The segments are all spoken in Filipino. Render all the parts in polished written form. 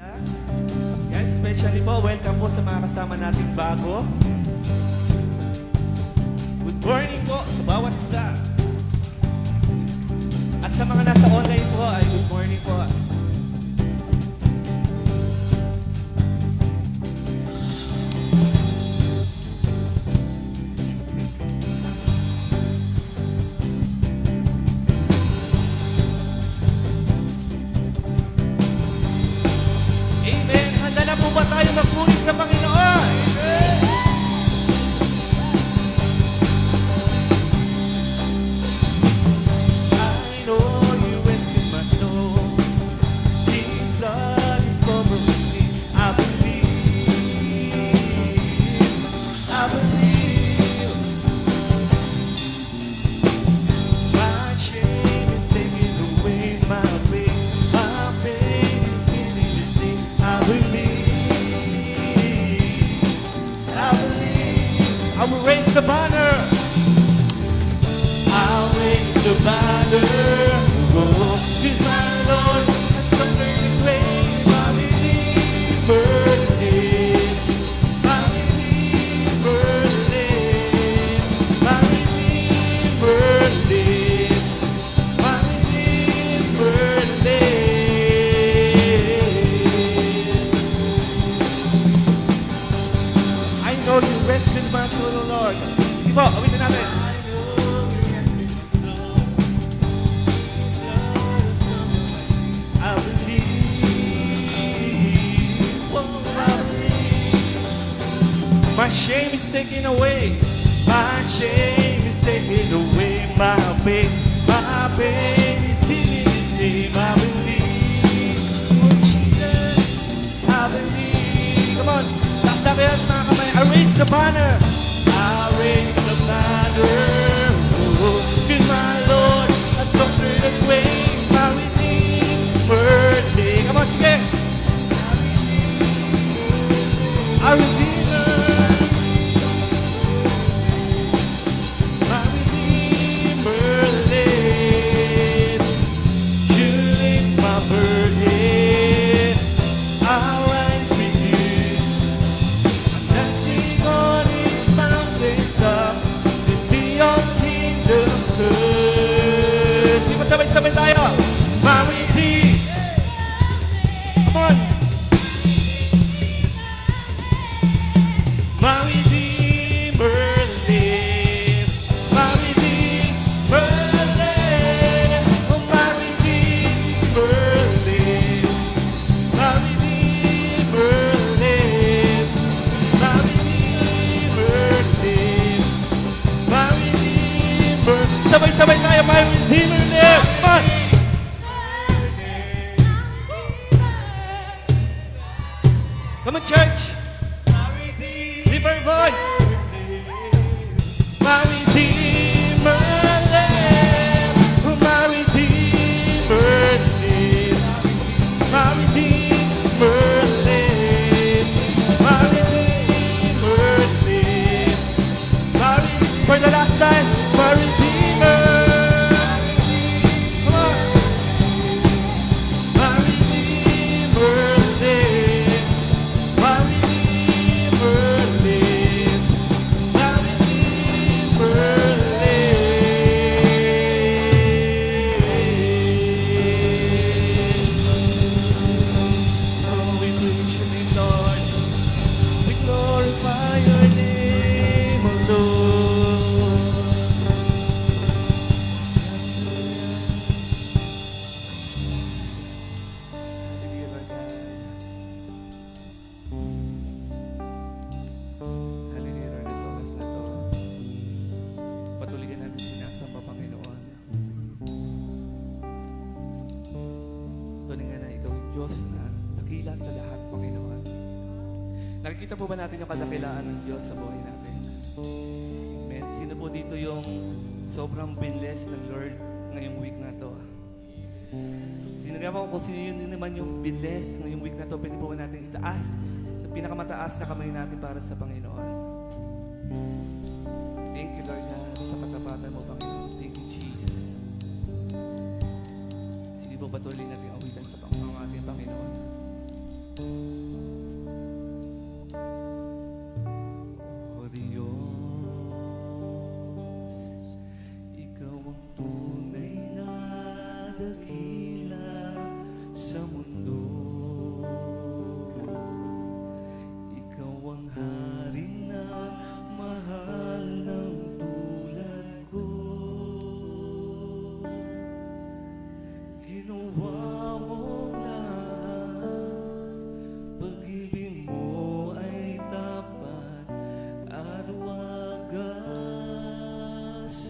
Yan, especially po, welcome po sa mga kasama nating bago. Good morning po sa bawat isa. At sa mga nasa online po, ay good morning po. Amen. Handa na po ba tayo magpuri sa Panginoon? I know you rescued my soul. His blood is covering me. I believe. I believe. My shame is taken away. My pain is healing this day. I believe. I believe. I will raise the banner. I'll raise the banner. Oh, 'cause my Lord has conquered the grave. I believer lives. I believer lives. I believer lives. I believer lives. I know you rescued my soul, O Lord. Sige po, awitin natin. I believe, oh, I believe. My shame is taken away. My shame is taken away. My pain is healing His name. I believe, oh Jesus, I believe. Come on, tasabihan mga kamay. I raise the banner. I raise the banner. Oh, 'cause my Lord has conquered the grave. My birthday. Come on, sige. Our Redeemer. My Redeemer lives. You lift my burden. I'll rise with you. I'm dancing on His mountaintop to see your kingdom come. Sige, sabay-sabay tayo. My Redeemer. Come on. My Redeemer lives. My Redeemer lives. Oh, my Redeemer lives. My Redeemer lives. My Redeemer lives. My Redeemer. Sabay-sabay tayo. My Redeemer lives. Come on. Come on, church. Lift our voice. My Redeemer lives. My Redeemer lives. My Redeemer lives. My Redeemer lives. For the last time, my Redeemer. Come on. My Redeemer lives. My Redeemer lives. My Redeemer lives. Oh, we praise your name, Lord. We glorify your name, O Lord. Hallelujah, Lord God. Hallelujah, Lord, as oras na to. Patuloy ka namin sinasamba, Panginoon. Tunay nga na ikaw yung Diyos na dakila sa lahat, Panginoon. Nakikita po ba natin yung kadakilaan ng Diyos sa buhay natin? Amen. Sino po dito yung sobrang binless ng Lord ngayong week na to? Sino nga po kung sino yun naman yung binless ngayong week na to, pwede po ba natin itaas sa pinakamataas na kamay natin para sa Panginoon? Thank you, Lord God, sa katapatan mo, Panginoon. Thank you, Jesus. Sige po, patuloy natin awitan sa ating Panginoon. O Diyos, Ikaw ang tunay na dakila sa mundo. Ikaw ang hari na mahal ng tulad ko. Ginawa mo lahat, pag-ibig mo ay tapat at wagas,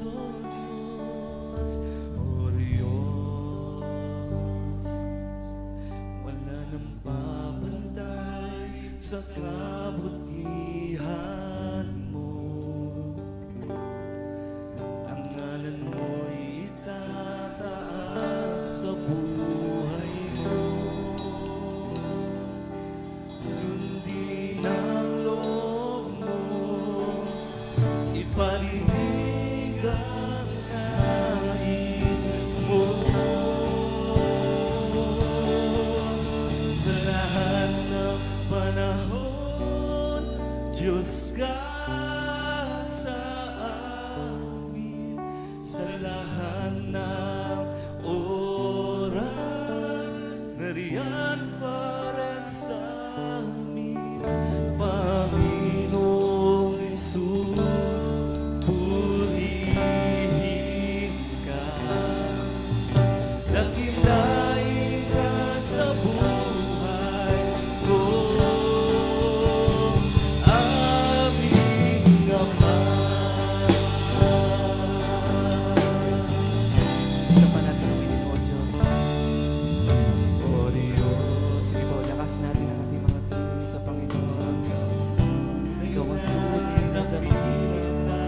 O Diyos. O Diyos, wala nang babantay sa kabutihan mo. Ang ngalan mo'y itataas sa buhay mo. Sundin ang loob mo, iparinig ang nais mo. Sa lahat ng panahon, Diyos ka sa amin. Sa lahat ng oras, nariyan para sa amin. Panginoong Jesus, purihin ka. Dakilain ka sa buhay ko, aming Ama. Sa panatawin, O Diyos. O Diyos, sige po, lakas natin ang ating mga tinig sa Panginoon. Ikaw ang tunay na dakila.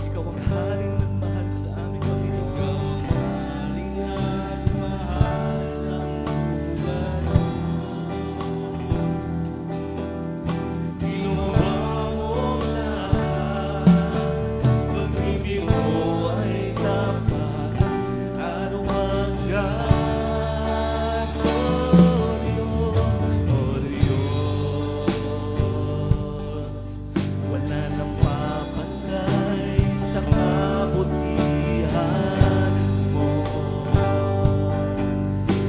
Ikaw ang haring nagmahal sa amin, Panginoon. Haring nagmahal ng buhay. Ginawa mo lahat, pag-ibig mo ay tapat at wagas, O Diyos. O Diyos, wala nang papantay sa kabutihan mo.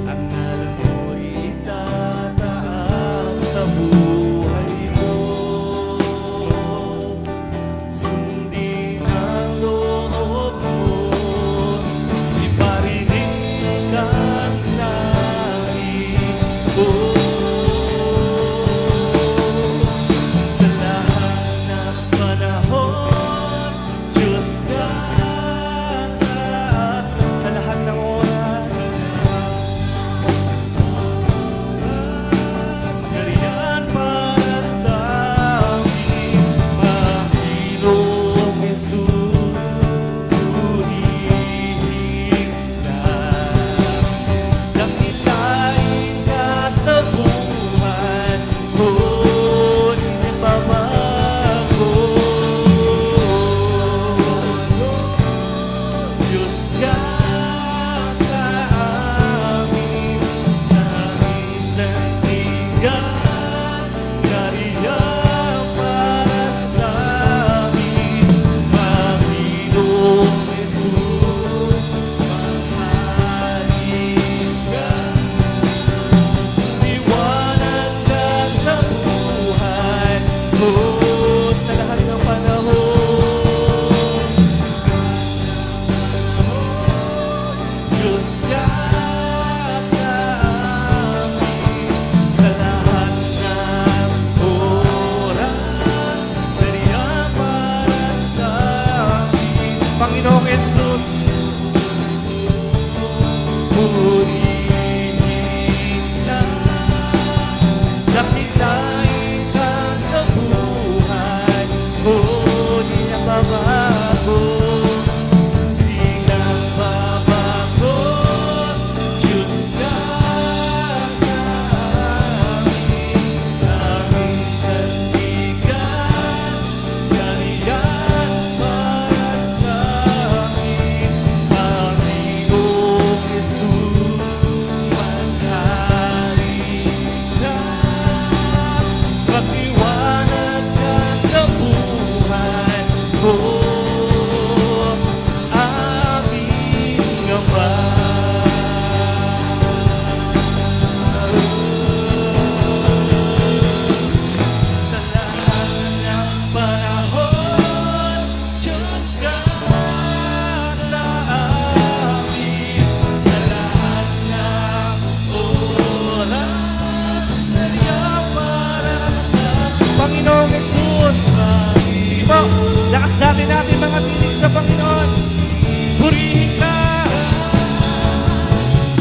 Ang ngalan mo'y itataas sa buhay ko. Sundin ang loob mo, iparinig ang nais ko. Sa lahat ng panahon, Diyos ka sa lahat ng oras. Nariyan para sa amin, Panginoong Jesus, purihin ka. Dakilain ka sa buhay ko, di nagbabago. Diyos ka sa amin, nais-sandigan, nariyan para sa amin, Panginoong Jesus, mahalin ka. Liwanag ka sa buhay ko sa lahat ng panahon. Diyos ka sa amin, sa lahat ng oras, nariyan para sa amin, Panginoong Jesus, purihin ka. Dakilain ka sa buhay ko, di nagbabago. Di nagbabago. Diyos ka sa amin, aming sandigan, nariyan para sa amin, Panginoong Jesus, mahalin Lakasanin natin mga tinig sa Panginoon. Purihin ka.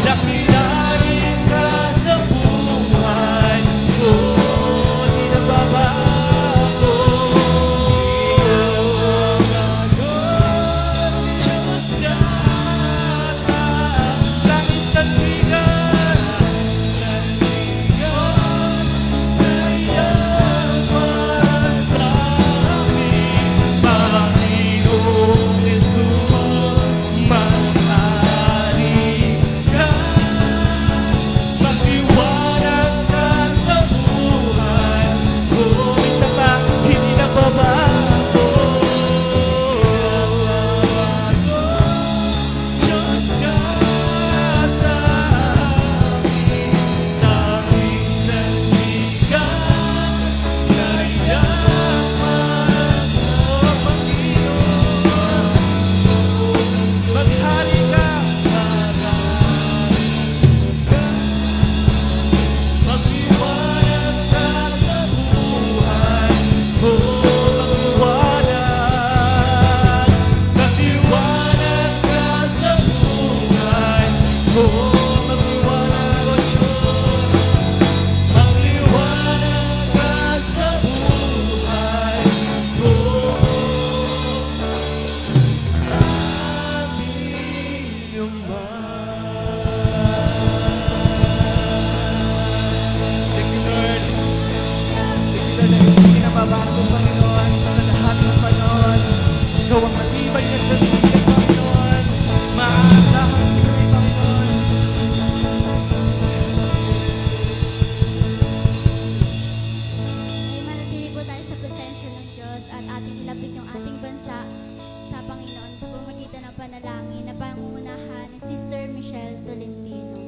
Dakilain ka sa buhay ko. Di nababago. Diyos ka sa langit at bigan. Kaya para sa amin, Panginoong Jesus, maghari ka. Magliwanag ka sa buhay ko. Isa pa, hindi nababago. Diyos ka sa amin, langit at bigan. Kaya para sa Panginoon, maghari ka. Magliwanag ka sa buhay ko. Magliwanag ka sa buhay ko. Magliwanag, O Diyos. Magliwanag ka sa buhay ko. Aming Thank you, Lord. Thank you, Lord, na hindi nababago, Panginoon, sa lahat ng panahon. Ikaw ang matibay na sandigan, Panginoon. Maaasahan ko rin, Panginoon. Ay manatili po tayo sa presensya ng Diyos at ating ilapit yung ating bansa sa Panginoon sa pamamagitan ng panalangin na pangungunahan ni Sister Michelle Tolentino.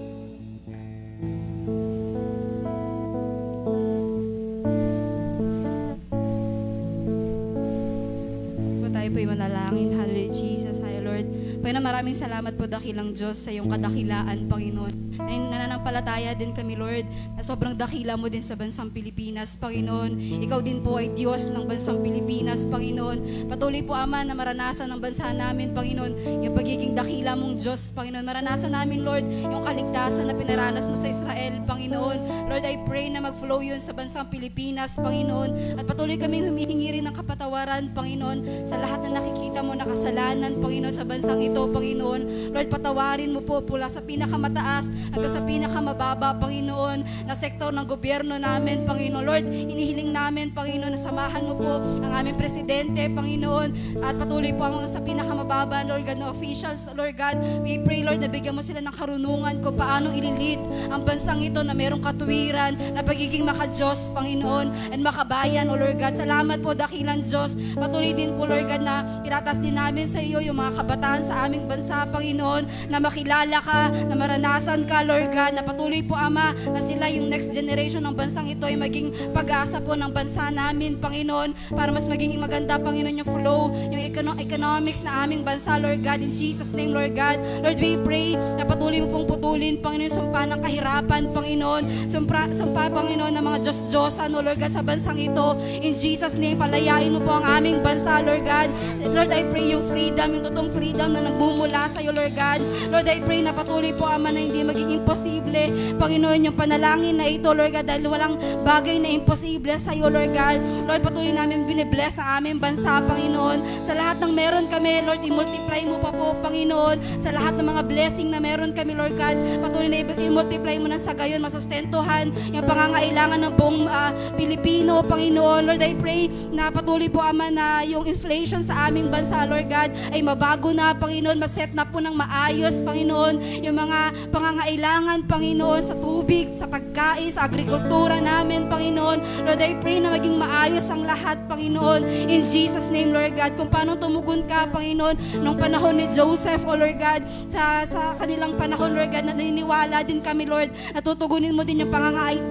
Po tayo po'y manalangin. Hallelujah, Jesus. Hallelujah, Lord. Panginoon, maraming salamat po dakilang Diyos sa iyong kadakilaan, Panginoon. Nananampalataya din kami, Lord, na sobrang dakila mo din sa bansang Pilipinas, Panginoon. Ikaw din po ay Diyos ng bansang Pilipinas, Panginoon. Patuloy po, Ama, na maranasan ng bansa namin, Panginoon, yung pagiging dakila mong Diyos, Panginoon. Maranasan namin, Lord, yung kaligtasan na pinaranas mo sa Israel, Panginoon. Lord, I pray na mag-flow yun sa bansang Pilipinas, Panginoon. At patuloy kaming humihingi rin ng kapatawaran, Panginoon, sa lahat na nakikita mo na kasalanan, Panginoon, sa bansang ito, Panginoon. Lord, patawarin mo po mula sa pinakamataas hanggang sa pinakamababa, Panginoon, na sektor ng gobyerno namin, Panginoon. Lord, inihiling namin, Panginoon, na samahan mo po ang aming presidente, Panginoon, at patuloy po ang sa pinakamababa, Lord God, na officials, Lord God. We pray, Lord, na bigyan mo sila ng karunungan kung paano ililid ang bansang ito na merong katuwiran, na pagiging makadiyos, Panginoon, and makabayan, O Lord God. Salamat po, dakilang Diyos. Patuloy din po, Lord God, na itatas din namin sa iyo yung mga kabataan sa aming bansa, Panginoon, na makilala ka, na maranasan ka, Lord God, na patuloy po, Ama, na sila yung next generation ng bansang ito ay maging pag-asa po ng bansa namin, Panginoon, para mas maging maganda, Panginoon, yung flow, yung economics na aming bansa, Lord God, in Jesus' name, Lord God. Lord, we pray na patuloy mo pong putulin, Panginoon, yung sumpa ng kahirapan, Panginoon, sumpa, Panginoon, ng mga Diyos-Diyosan, O Lord God, sa bansang ito, in Jesus' name, palayain mo po ang aming bansa, Lord God. Lord, I pray yung freedom, yung totoong freedom na nagmumula sa iyo, Lord God. Lord, I pray na patuloy po, Ama, na hindi maging imposible, Panginoon, yung panalangin na ito, Lord God, dahil walang bagay na imposible sa iyo, Lord God. Lord, patuloy namin binibless ang aming bansa, Panginoon. Sa lahat ng meron kami, Lord, i-multiply mo pa po, Panginoon. Sa lahat ng mga blessing na meron kami, Lord God, patuloy na i-multiply mo na sa gayon, masustentuhan yung pangangailangan ng buong Pilipino, Panginoon. Lord, I pray na patuloy po, Ama, na yung inflation sa aming bansa, Lord God, ay mabago na, Panginoon, maset na po ng maayos, Panginoon, yung mga pangangailangan, Panginoon, sa tubig, sa pagkain, sa agrikultura namin, Panginoon. Lord, I pray na maging maayos ang lahat, Panginoon, in Jesus' name, Lord God. Kung paano tumugon ka, Panginoon, nung panahon ni Joseph, O Lord God, sa kanilang panahon, Lord God, na naniniwala din kami, Lord, na tutugunin mo din yung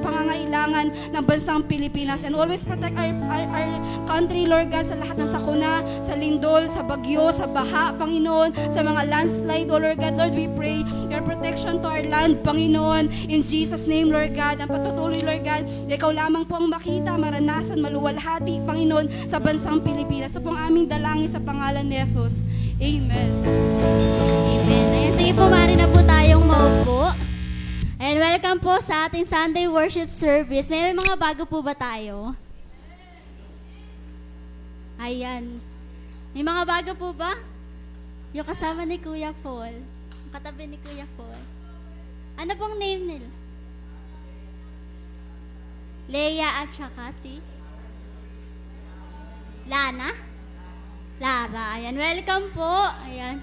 pangangailangan ng bansang Pilipinas. And always protect our country, Lord God, sa lahat ng sakuna, sa lindol, sa bagyo, sa baha, Panginoon, sa mga landslide, O Lord God. Lord, we pray your protection to our land, Panginoon. In Jesus' name, Lord God, ang patutuloy, Lord God, ikaw lamang po ang makita, maranasan, maluwalhati, Panginoon, sa bansang Pilipinas. Ito po ang aming dalangin sa pangalan ni Jesus. Amen. Amen. Ayan, sige po, maaari na po tayong maupo. And welcome po sa ating Sunday worship service. May mga bago po ba tayo? Ayan. May mga bago po ba? Yung kasama ni Kuya Paul. Yung katabi ni Kuya Paul. Ano pong name nila? Leia at saka si Lana? Lara. Ayan. Welcome po. Ayan.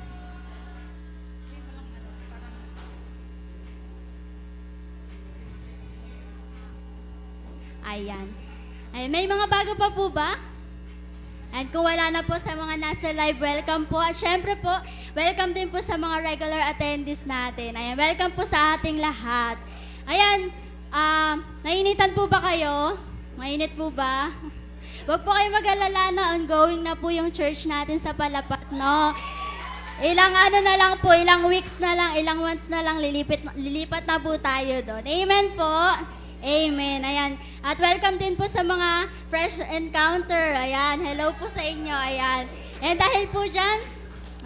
Ayan. Ay, may mga bago pa po ba? And kung wala na po sa mga nasa live, welcome po. At syempre po, welcome din po sa mga regular attendees natin. Ayan, welcome po sa ating lahat. Ayan, nainitan po ba kayo? Mainit po ba? Huwag po kayo mag-alala na ongoing na po yung church natin sa Palapat, no? Ilang ano na lang po, ilang weeks na lang, ilang months na lang, lilipat na po tayo doon. Amen po. Amen. Ayan. At welcome din po sa mga fresh encounter. Ayan. Hello po sa inyo. Ayan. And dahil po dyan,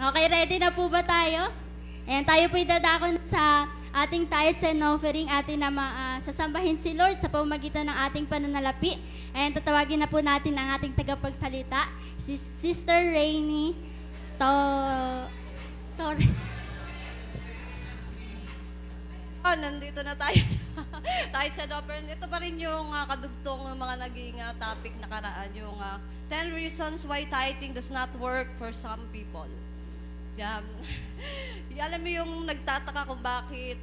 okay, ready na po ba tayo? Ayan, tayo po idadakon sa ating tithes and offering. Atin na sasambahin si Lord sa pamamagitan ng ating pananalapi. Ayan, tatawagin na po natin ang ating tagapagsalita, si Sister Rainy Torres. Nandito na tayo sa tithes and offering. Ito pa rin yung kadugtong ng mga naging topic nakaraan, yung 10 reasons why tithing does not work for some people. Yan. Alam mo yung nagtataka kung bakit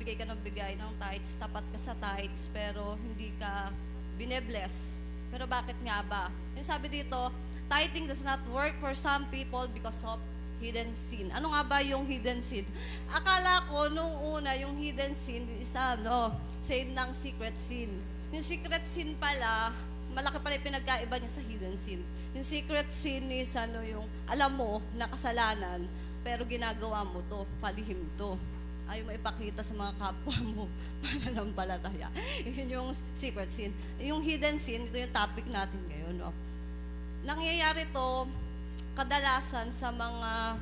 bigay ka ng bigay ng tithes, tapat ka sa tithes, pero hindi ka binebless. Pero bakit nga ba? Yung sabi dito, tithing does not work for some people because of hidden sin. Ano nga ba yung hidden sin? Akala ko nung una yung hidden sin is same ng secret sin. Yung secret sin pala, malaki pala yung pinagkaiba niya sa hidden sin. Yung secret sin is yung alam mo na kasalanan, pero ginagawa mo to, palihim to. Ayaw mo ipakita sa mga kapwa mo, mananampalataya. Yun yung secret sin. Yung hidden sin, ito yung topic natin ngayon. No? Nangyayari to, kadalasan sa mga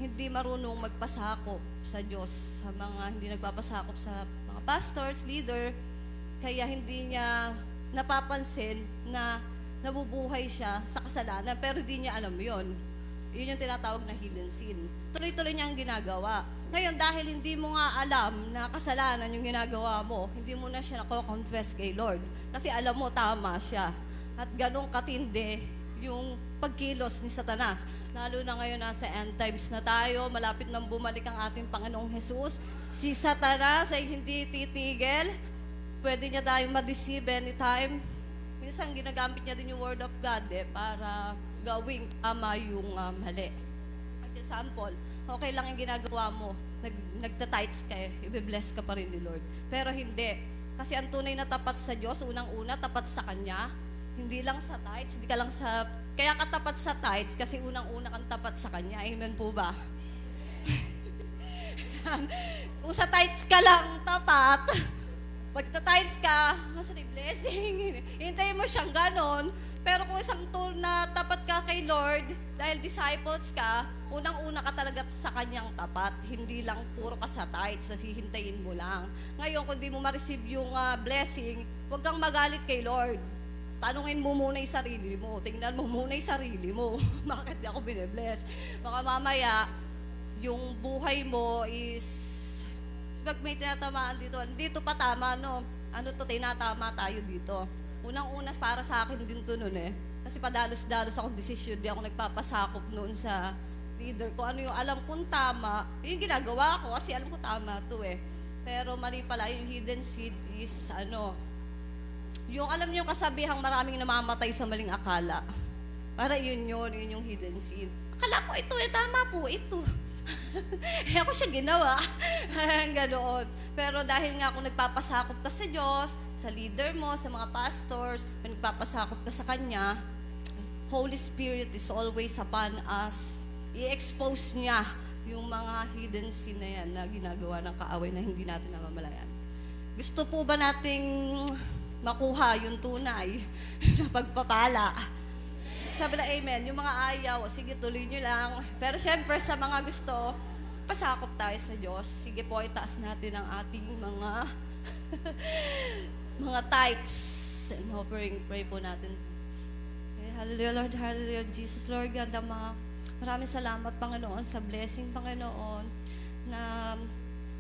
hindi marunong magpasakop sa Diyos, sa mga hindi nagpapasakop sa mga pastors, leader, kaya hindi niya napapansin na nabubuhay siya sa kasalanan, pero hindi niya alam yon. Yun yung tinatawag na hidden sin. Tuloy-tuloy niya ang ginagawa. Ngayon, dahil hindi mo nga alam na kasalanan yung ginagawa mo, hindi mo na siya nako-confess kay Lord. Kasi alam mo, tama siya. At ganong katindi yung pagkilos ni Satanas. Lalo na ngayon nasa end times na tayo, malapit nang bumalik ang ating Panginoong Jesus. Si Satanas ay hindi titigil. Pwede niya tayong ma-deceive anytime. Minsan ginagamit niya din yung Word of God para gawing tama yung mali. For example, okay lang yung ginagawa mo. Nagta-tithes ka, i-bless ka pa rin ni Lord. Pero hindi. Kasi ang tunay na tapat sa Diyos, unang-una, tapat sa Kanya. Hindi lang sa tithes, hindi ka lang sa... Kaya ka tapat sa tithes kasi unang-una kang tapat sa Kanya. Amen po ba? Kung sa tithes ka lang tapat, pag tithes ka, masan yung blessing. Hintayin mo siyang ganon. Pero kung isang tool na tapat ka kay Lord, dahil disciples ka, unang-una ka talaga sa Kanyang tapat. Hindi lang puro ka sa tithes, nasihintayin mo lang. Ngayon, kung di mo ma-receive yung blessing, huwag kang magalit kay Lord. Tanungin mo muna yung sarili mo. Tingnan mo muna yung sarili mo. Bakit di ako bine-bless? Baka mamaya, yung buhay mo is... Pag may tinatamaan dito pa tama, no? Ano to, tinatama tayo dito. Unang-una para sa akin din to nun Kasi padalos-dalos akong desisyon, di ako nagpapasakop noon sa leader ko. Ano yung alam kong tama, yung ginagawa ko kasi alam ko tama to Pero mali pala, yung hidden seed is yung alam niyo kasabihang maraming namamatay sa maling akala. Para yun yung hidden seed. Akala ko ito tama po, ito. Ako siya ginawa. Ganoon. Pero dahil nga kung nagpapasakop ka sa Diyos, sa leader mo, sa mga pastors, nagpapasakop ka sa Kanya, Holy Spirit is always upon us. I-expose niya yung mga hidden sin na yan na ginagawa ng kaaway na hindi natin namamalayan. Gusto po ba nating makuha yung tunay na pagpapala? Sabi na amen. Yung mga ayaw, sige tuloy nyo lang. Pero syempre sa mga gusto, pasakop tayo sa Diyos. Sige po, itaas natin ang ating mga mga tithes and offering. Pray po natin. Hallelujah, Lord. Hallelujah, Jesus, Lord God. Maraming salamat, Panginoon, sa blessing, Panginoon, na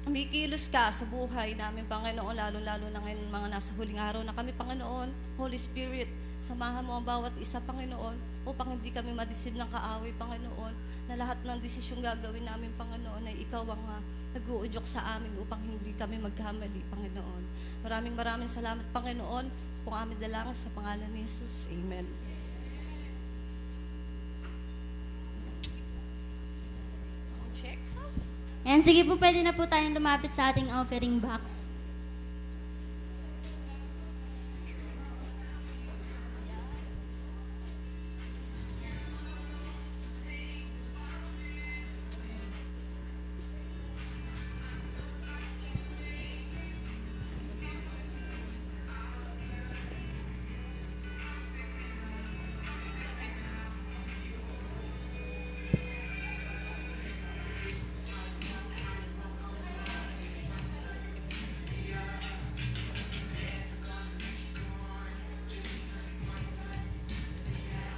umikilos ka sa buhay namin, Panginoon, lalo-lalo na ngayon mga nasa huling araw na kami, Panginoon. Holy Spirit, samahan mo ang bawat isa, Panginoon, upang hindi kami madisib ng kaaway, Panginoon, na lahat ng desisyong gagawin namin, Panginoon, ay ikaw ang nag-uudyok sa amin upang hindi kami magkamali, Panginoon. Maraming salamat, Panginoon, kung aming dalangin sa pangalan ni Jesus. Amen. Checks out. Ayan, sige po, pwede na po tayong lumapit sa ating offering box.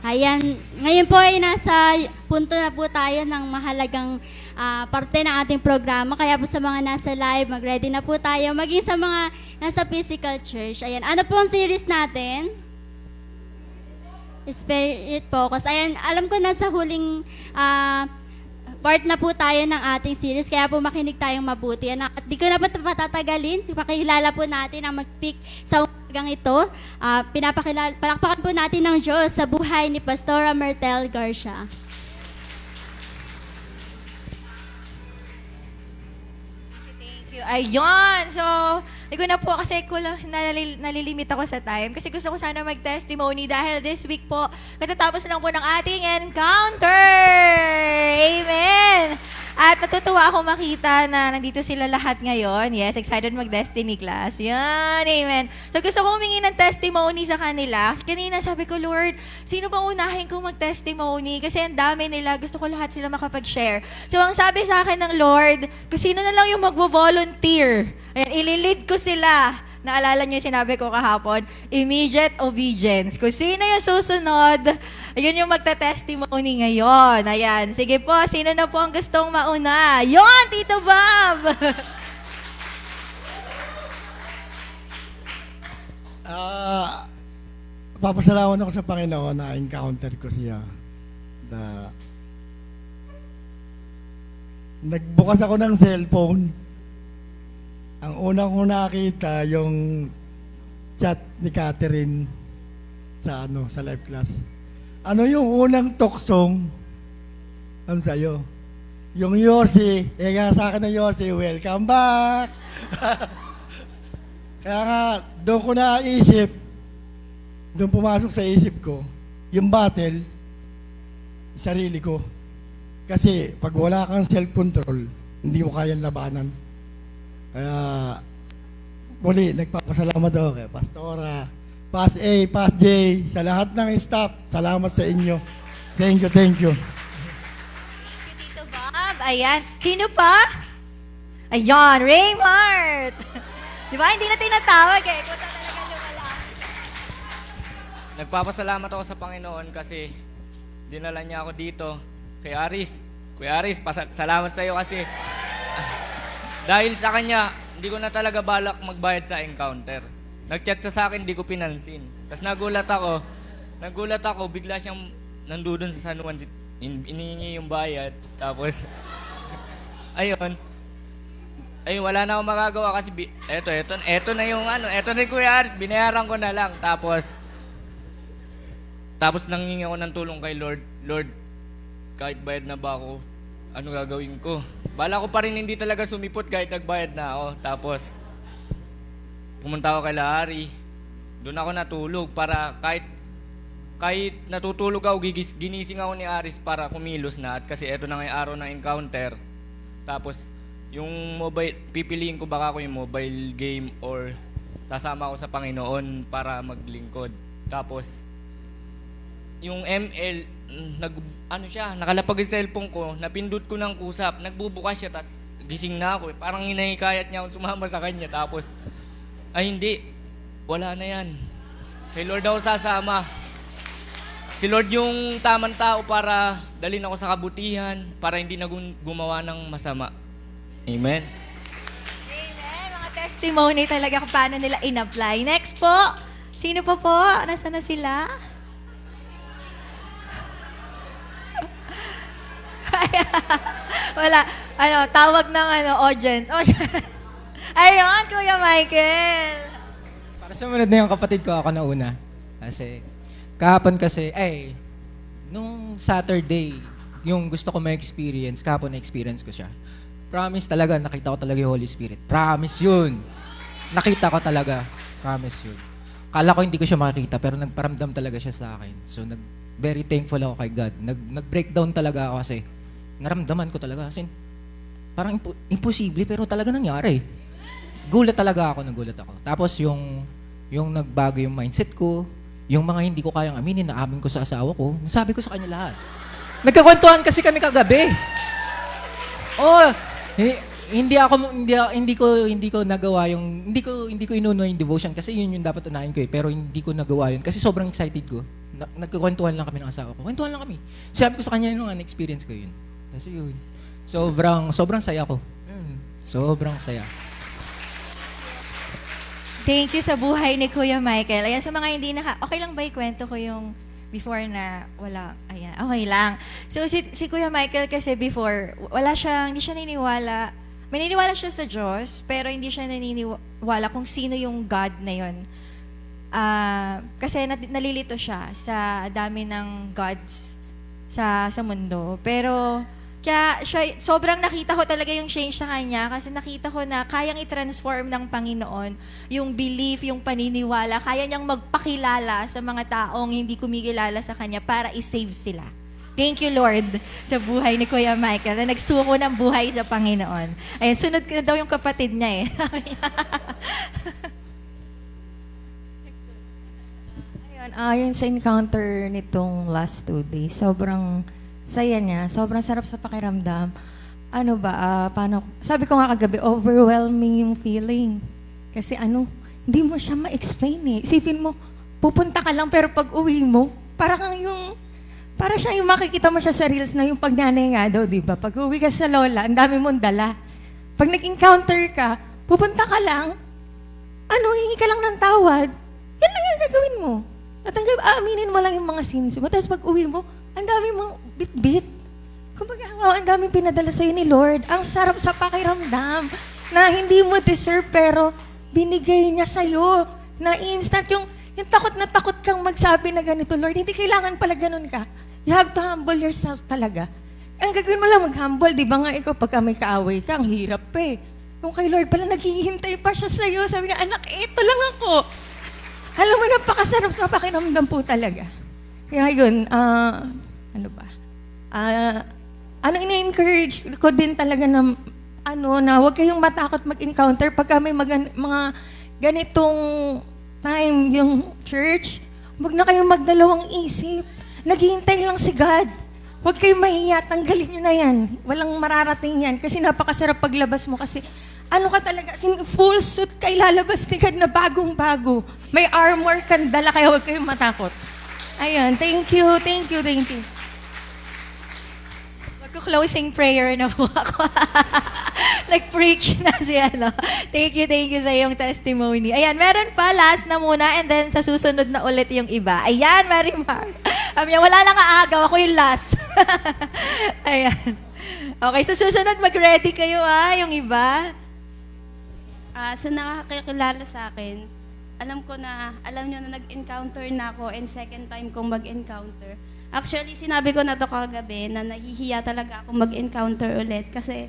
Ayan, ngayon po ay nasa punto na po tayo ng mahalagang parte ng ating programa. Kaya po sa mga nasa live, mag-ready na po tayo. Maging sa mga nasa physical church. Ayan, ano po ang series natin? Spirit Focus. Ayan, alam ko nasa huling part na po tayo ng ating series. Kaya po makinig tayong mabuti. At di ko na po patatagalin. Pakilala po natin ang mag-speak sa umagang ito. Palakpakan po natin ng Diyos sa buhay ni Pastora Mertel Garcia. Thank you. Ayun. So, hindi ko na po kasi nalilimit ako sa time. Kasi gusto ko sana mag-testimony dahil this week po, katatapos lang po ng ating encounter. Amen. At natutuwa ako makita na nandito sila lahat ngayon. Yes, excited mag-Destiny class. Yan, amen. So gusto ko humingi ng testimony sa kanila. Kanina sabi ko, Lord, sino bang unahin kong mag-testimony? Kasi ang dami nila, gusto ko lahat sila makapag-share. So ang sabi sa akin ng Lord, kung sino na lang yung mag-volunteer, ayan, ililid ko sila. Naalala niyo yung sinabi ko kahapon, immediate obedience. Kung sino yung susunod, ayun yung magta-testimony ngayon. Ayan, sige po, sino na po ang gustong mauna? Yon, Tito Bob! Papasalamat ako sa Panginoon na encounter ko siya. Nagbukas ako ng cellphone. Ang unang ko nakita yung chat ni Catherine sa live class. Ano yung unang tuksong? Ano sa'yo? Yung Yossi, nga sa akin na Yossi, welcome back! Kaya nga, doon ko naisip, doon pumasok sa isip ko, yung battle, sarili ko. Kasi pag wala kang self-control, hindi mo kayang labanan. Kaya, muli, nagpapasalamat ako kay Pastora, Pas A, Pas J, sa lahat ng staff, salamat sa inyo. Thank you, thank you. Tito Bob, ayan. Sino pa? Ayan, Raymart. Di ba? Hindi na tinatawag eh. Kung saan talaga lumalaki. Nagpapasalamat ako sa Panginoon kasi dinala niya ako dito. Kuya Aris, salamat sa iyo kasi dahil sa kanya, hindi ko na talaga balak magbayad sa encounter. Nag-chat siya sa akin, hindi ko pinansin. Tapos nagulat ako, bigla siyang nandun sa San Juan, inihingi yung bayad. Tapos, ayun, wala na akong magagawa kasi, eto na yung eto na yung Kuya Aris, binayaran ko na lang. Tapos nanghingi ako ng tulong kay Lord. Lord, kahit bayad na ba ako, ano gagawin ko? Bala ko pa rin hindi talaga sumipot kahit nagbayad na ako. Tapos, pumunta ako kay Lahari. Doon ako natulog para kahit kahit natutulog ako, ginising ako ni Aris para kumilos na, at kasi eto na nga yung araw ng encounter. Tapos yung mobile, pipiliin ko baka ako yung mobile game or sasama ako sa Panginoon para maglingkod. Tapos yung ML, nakalapag yung cellphone ko, napindot ko ng kusap, nagbubukas siya, tas gising na ako. Parang hinahikayat niya akong sumama sa kanya. Tapos, ay hindi, wala na yan. Kay Lord ako sasama. Si Lord yung tamang tao para dalhin ako sa kabutihan, para hindi na gumawa ng masama. Amen. Amen. Mga testimony talaga kung paano nila in-apply. Next po. Sino pa po? Nasaan na sila? Wala. Tawag ng audience. Ayun, Kuya Michael. Para sumunod na yung kapatid ko, ako na una. Kasi, kahapon kasi, nung Saturday, yung gusto ko ma-experience, kahapon na-experience ko siya. Promise talaga, nakita ko talaga yung Holy Spirit. Promise yun. Nakita ko talaga. Promise yun. Kala ko hindi ko siya makikita, pero nagparamdam talaga siya sa akin. So, very thankful ako kay God. Nag-breakdown talaga ako kasi naramdaman ko talaga. Kasi, parang imposible, pero talaga nangyari. Nagulat ako. Tapos yung nagbago yung mindset ko, yung mga hindi ko kayang aminin, naamin ko sa asawa ko, nasabi ko sa kanya lahat. Nagkakwentuhan kasi kami kagabi. Hindi ko nagawa yung hindi ko inuno yung devotion kasi yun yung dapat unahin ko pero hindi ko nagawa yun kasi sobrang excited ko. Nagkakwentuhan lang kami ng asawa ko. Kwentuhan lang kami. Sabi ko sa kanya nung experience ko yun. Kasi yun. Sobrang saya ko. Sobrang saya. Thank you sa buhay ni Kuya Michael. Ayan, sa mga hindi okay lang ba ikwento ko yung before na wala? Ayan, okay lang. So, si Kuya Michael kasi before, hindi siya naniniwala. May naniniwala siya sa Diyos, pero hindi siya naniniwala kung sino yung God na yun. Kasi nalilito siya sa dami ng gods sa mundo. Pero, kaya sobrang nakita ko talaga yung change sa kanya kasi nakita ko na kayang i-transform ng Panginoon yung belief, yung paniniwala, kaya niyang magpakilala sa mga taong hindi kumikilala sa kanya para i-save sila. Thank you, Lord, sa buhay ni Kuya Michael na nagsuko ng buhay sa Panginoon. Ayun, sunod ko na daw yung kapatid niya eh. Ayun, sa encounter nitong last 2 days, sobrang saya niya, sobrang sarap sa pakiramdam. Sabi ko nga kagabi, overwhelming yung feeling. Kasi hindi mo siya ma-explain eh. Isipin mo, pupunta ka lang pero pag uwi mo, para siya yung makikita mo siya sa reels na yung pagnanay nga daw, di ba? Pag uwi ka sa lola, ang dami mong dala. Pag nag-encounter ka, pupunta ka lang, hingi ka lang ng tawad, yan lang yung gagawin mo. Aminin mo lang yung mga sins mo. Tapos pag uwi mo, ang dami mong bit-bit. Kumbaga, ang daming pinadala sa'yo ni Lord. Ang sarap sa pakiramdam na hindi mo deserve pero binigay niya sa'yo na instant yung takot na takot kang magsabi na ganito, Lord, hindi kailangan pala ganun ka. You have to humble yourself talaga. Ang gagawin mo lang mag-humble, di ba nga ikaw pagka may kaaway ka, ang hirap eh. Yung kay Lord pala, naghihintay pa siya sa'yo. Sabi niya, anak, ito lang ako. Alam mo, napakasarap sa pakiramdam po talaga. Kaya yun, ini-encourage ko din talaga na huwag kayong matakot mag-encounter pagka may mga ganitong time yung church, huwag na kayong magdalawang isip. Naghihintay lang si God. Huwag kayong mahiya, tanggalin nyo na yan. Walang mararating yan kasi napakasarap paglabas mo kasi ka talaga, full suit ka ilalabas ni God na bagong-bago. May armor kang dala kaya huwag kayong matakot. Ayun, thank you. Magko-closing prayer na po ako. Nag-preach na siya, no? Thank you sa iyong testimony. Ayan, meron pa, last na muna, and then sa susunod na ulit yung iba. Ayan, Marimar. Wala nang aagaw, ako yung last. Ayan. Okay, sa susunod, mag-ready kayo, yung iba. Sa nakakakilala sa akin, alam nyo na nag-encounter na ako and second time kong mag-encounter. Actually, sinabi ko na to kagabi na nahihiya talaga akong mag-encounter ulit kasi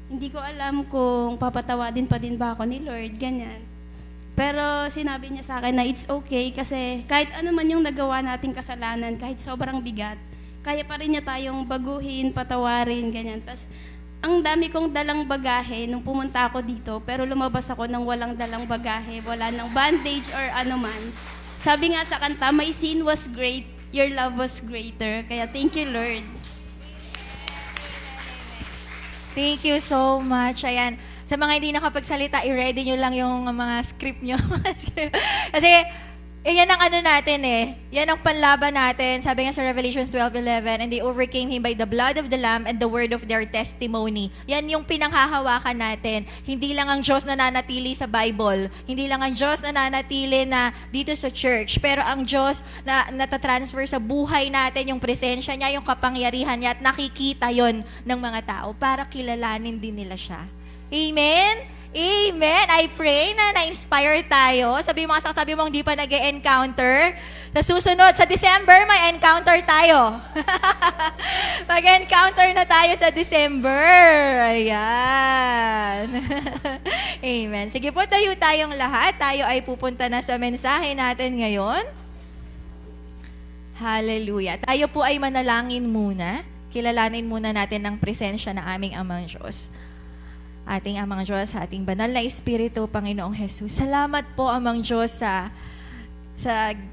hindi ko alam kung papatawadin pa din ba ako ni Lord, ganyan. Pero sinabi niya sa akin na it's okay kasi kahit ano man yung nagawa nating kasalanan, kahit sobrang bigat, kaya pa rin niya tayong baguhin, patawarin, ganyan. Tas ang dami kong dalang bagahe nung pumunta ako dito, pero lumabas ako ng walang dalang bagahe, wala ng bandage or ano man. Sabi nga sa kanta, my sin was great, your love was greater. Kaya thank you, Lord. Thank you so much. Ayan, sa mga hindi nakapagsalita, i-ready nyo lang yung mga script nyo. Kasi, yan ang ano natin yan ang panlaban natin. Sabi nga sa Revelations 12:11, and they overcame him by the blood of the Lamb and the word of their testimony. Yan yung pinanghahawakan natin. Hindi lang ang Diyos na nanatili sa Bible. Hindi lang ang Diyos na nanatili na dito sa church. Pero ang Diyos na natatransfer sa buhay natin, yung presensya niya, yung kapangyarihan niya, at nakikita yon ng mga tao para kilalanin din nila siya. Amen? Amen. I pray na na-inspire tayo. Sabi mo, sabi mo, hindi pa nag-encounter. Sa susunod, sa December, may encounter tayo. Mag-encounter na tayo sa December. Ayan. Amen. Sige po, tayo tayong lahat. Tayo ay pupunta na sa mensahe natin ngayon. Hallelujah. Tayo po ay manalangin muna. Kilalanin muna natin ang presensya na aming Amang Diyos. Ating Amang Diyos, sa ating banal na Espiritu, Panginoong Jesus. Salamat po, Amang Diyos, sa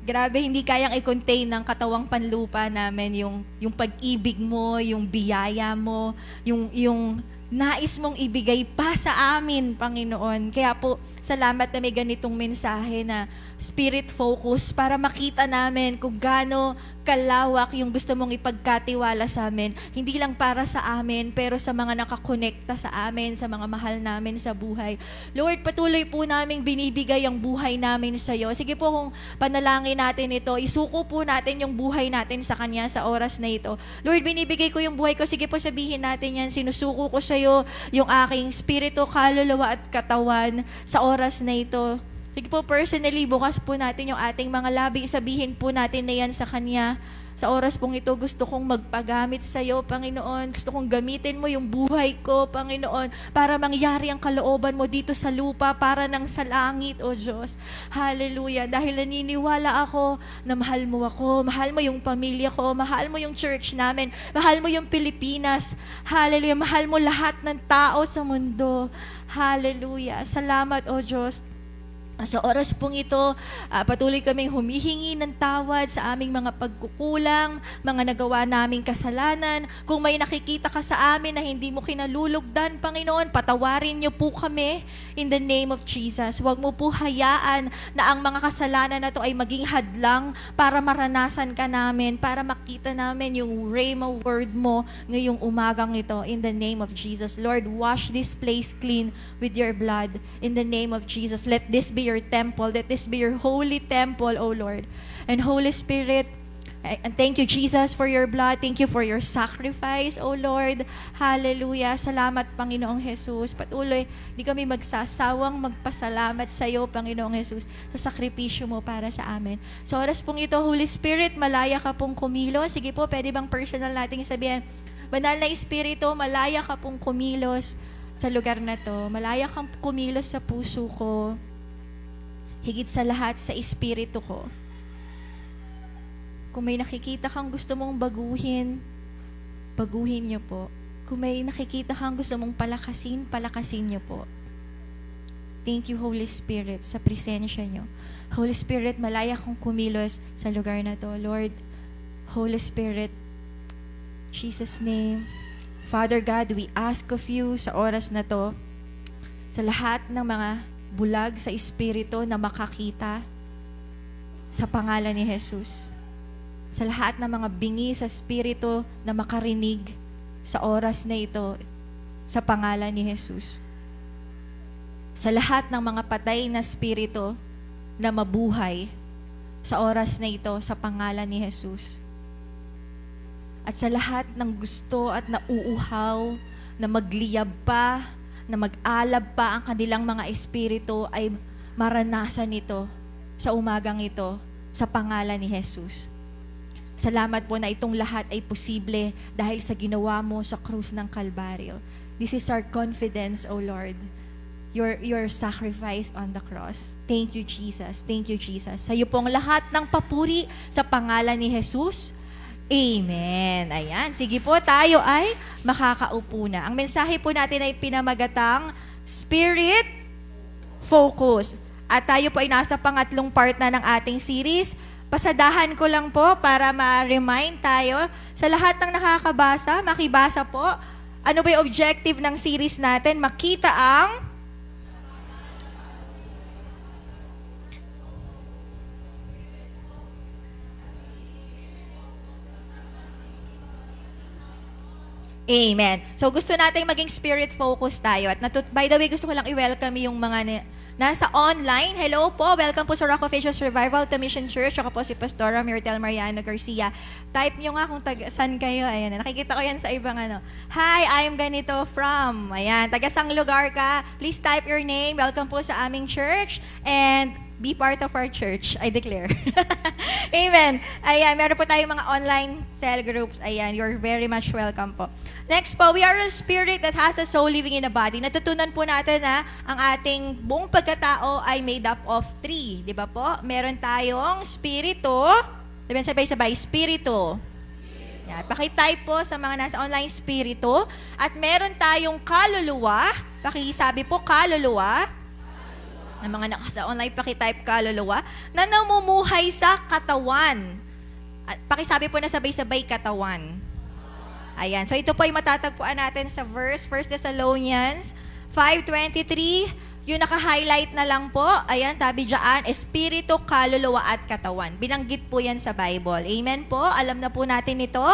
grabe, hindi kayang i-contain ng katawang panlupa namin yung pag-ibig mo, yung biyaya mo, yung nais mong ibigay pa sa amin, Panginoon. Kaya po, salamat na may ganitong mensahe na spirit focus para makita namin kung gaano kalawak yung gusto mong ipagkatiwala sa amin. Hindi lang para sa amin, pero sa mga nakakonekta sa amin, sa mga mahal namin sa buhay. Lord, patuloy po namin binibigay ang buhay namin sa iyo. Sige po, kung panalangin natin ito, isuko po natin yung buhay natin sa Kanya sa oras na ito. Lord, binibigay ko yung buhay ko. Sige po, sabihin natin yan. Sinusuko ko sa iyo yung aking spirito, kaluluwa at katawan sa oras na ito. Sige po, personally, bukas po natin yung ating mga labi. Sabihin po natin na yan sa Kanya. Sa oras pong ito, gusto kong magpagamit sa iyo, Panginoon. Gusto kong gamitin mo yung buhay ko, Panginoon, para mangyari ang kalooban mo dito sa lupa, para nang sa langit, O Diyos. Hallelujah. Dahil naniniwala ako na mahal mo ako, mahal mo yung pamilya ko, mahal mo yung church namin, mahal mo yung Pilipinas. Hallelujah. Mahal mo lahat ng tao sa mundo. Hallelujah. Salamat, O Diyos. Sa oras pong ito, patuloy kaming humihingi ng tawad sa aming mga pagkukulang, mga nagawa naming kasalanan. Kung may nakikita ka sa amin na hindi mo kinalulugdan, Panginoon, patawarin niyo po kami in the name of Jesus. Huwag mo po hayaan na ang mga kasalanan na to ay maging hadlang para maranasan ka namin, para makita namin yung rhema word mo ngayong umagang ito in the name of Jesus. Lord, wash this place clean with your blood in the name of Jesus. Let this be your temple. Let this be your holy temple, O Lord. And Holy Spirit, and thank you, Jesus, for your blood. Thank you for your sacrifice, O Lord. Hallelujah. Salamat, Panginoong Jesus. Patuloy, di kami magsasawang magpasalamat sa iyo, Panginoong Jesus, sa sakripisyo mo para sa amin. Sa oras pong ito, Holy Spirit, malaya ka pong kumilos. Sige po, pwede bang personal nating sabihin, Banal na Espiritu, malaya ka pong kumilos sa lugar na to. Malaya kang kumilos sa puso ko. Higit sa lahat sa espiritu ko. Kung may nakikita kang gusto mong baguhin, baguhin niyo po. Kung may nakikita kang gusto mong palakasin, palakasin niyo po. Thank you, Holy Spirit, sa presensya niyo. Holy Spirit, malaya kong kumilos sa lugar na to. Lord, Holy Spirit, Jesus' name, Father God, we ask of you sa oras na to, sa lahat ng mga bulag sa espiritu na makakita sa pangalan ni Jesus. Sa lahat ng mga bingi sa espiritu na makarinig sa oras na ito sa pangalan ni Jesus. Sa lahat ng mga patay na espiritu na mabuhay sa oras na ito sa pangalan ni Jesus. At sa lahat ng gusto at nauuhaw na magliyab pa, na mag-alab pa ang kanilang mga espiritu ay maranasan ito sa umagang ito sa pangalan ni Jesus. Salamat po na itong lahat ay posible dahil sa ginawa mo sa krus ng Kalbaryo. This is our confidence, O Lord. your sacrifice on the cross. Thank you, Jesus. Thank you, Jesus. Sa iyo pong lahat ng papuri sa pangalan ni Jesus. Amen. Ayan. Sige po, tayo ay makakaupo na. Ang mensahe po natin ay pinamagatang Spirit Focus. At tayo po ay nasa pangatlong part na ng ating series. Pasadahan ko lang po para ma-remind tayo sa lahat ng nakakabasa, makibasa po. Ano ba yung objective ng series natin? Makita ang Amen. So gusto nating maging spirit focus tayo. At by the way, gusto ko lang i-welcome yung mga nasa online. Hello po, welcome po sa Rock of Ages Revival Commission Church. Ako po si Pastora Myrtle Mariano Garcia. Type nyo nga kung saan kayo. Ayan, nakikita ko yan sa ibang ano. Hi, I'm ganito from. Ayan, taga-sang lugar ka. Please type your name. Welcome po sa aming church. And be part of our church, I declare. Amen. Ayan, meron po tayong mga online cell groups. Ayan, you're very much welcome po. Next po, we are a spirit that has a soul living in a body. Natutunan po natin na ang ating buong pagkatao ay made up of 3. Di ba po? Meron tayong spirito. Sabihin sabay-sabay, spirito. Yan, pakitype po sa mga nasa online spirito. At meron tayong kaluluwa. Pakisabi po, kaluluwa. Ang mga nasa online, pakitype kaluluwa, na namumuhay sa katawan. At pakisabi po na sabay-sabay katawan. Ayan. So ito po ay matatagpuan natin sa verse 1 Thessalonians 5:23. Yung naka-highlight na lang po. Ayan, sabi dyan, espiritu, kaluluwa at katawan. Binanggit po yan sa Bible. Amen po? Alam na po natin ito?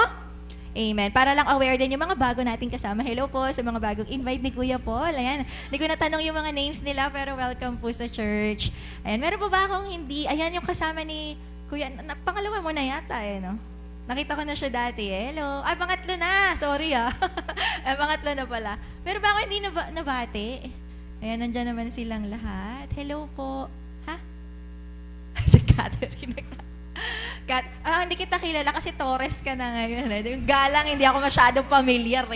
Amen. Para lang aware din yung mga bago nating kasama. Hello po sa mga bagong invite ni Kuya Paul. Ayan. Hindi ko natanong yung mga names nila, pero welcome po sa church. Ayan. Meron po ba akong hindi? Ayan yung kasama ni Kuya. Pangalawa mo na yata no? Nakita ko na siya dati. Hello. Ay, pangatlo na. Sorry Ay, pangatlo na pala. Meron ba ako hindi nabati? Ayan, nandyan naman silang lahat. Hello po. Ha? Si Catherine. Hindi kita kilala kasi Torres ka na ngayon. Yung Galang, hindi ako masyadong familiar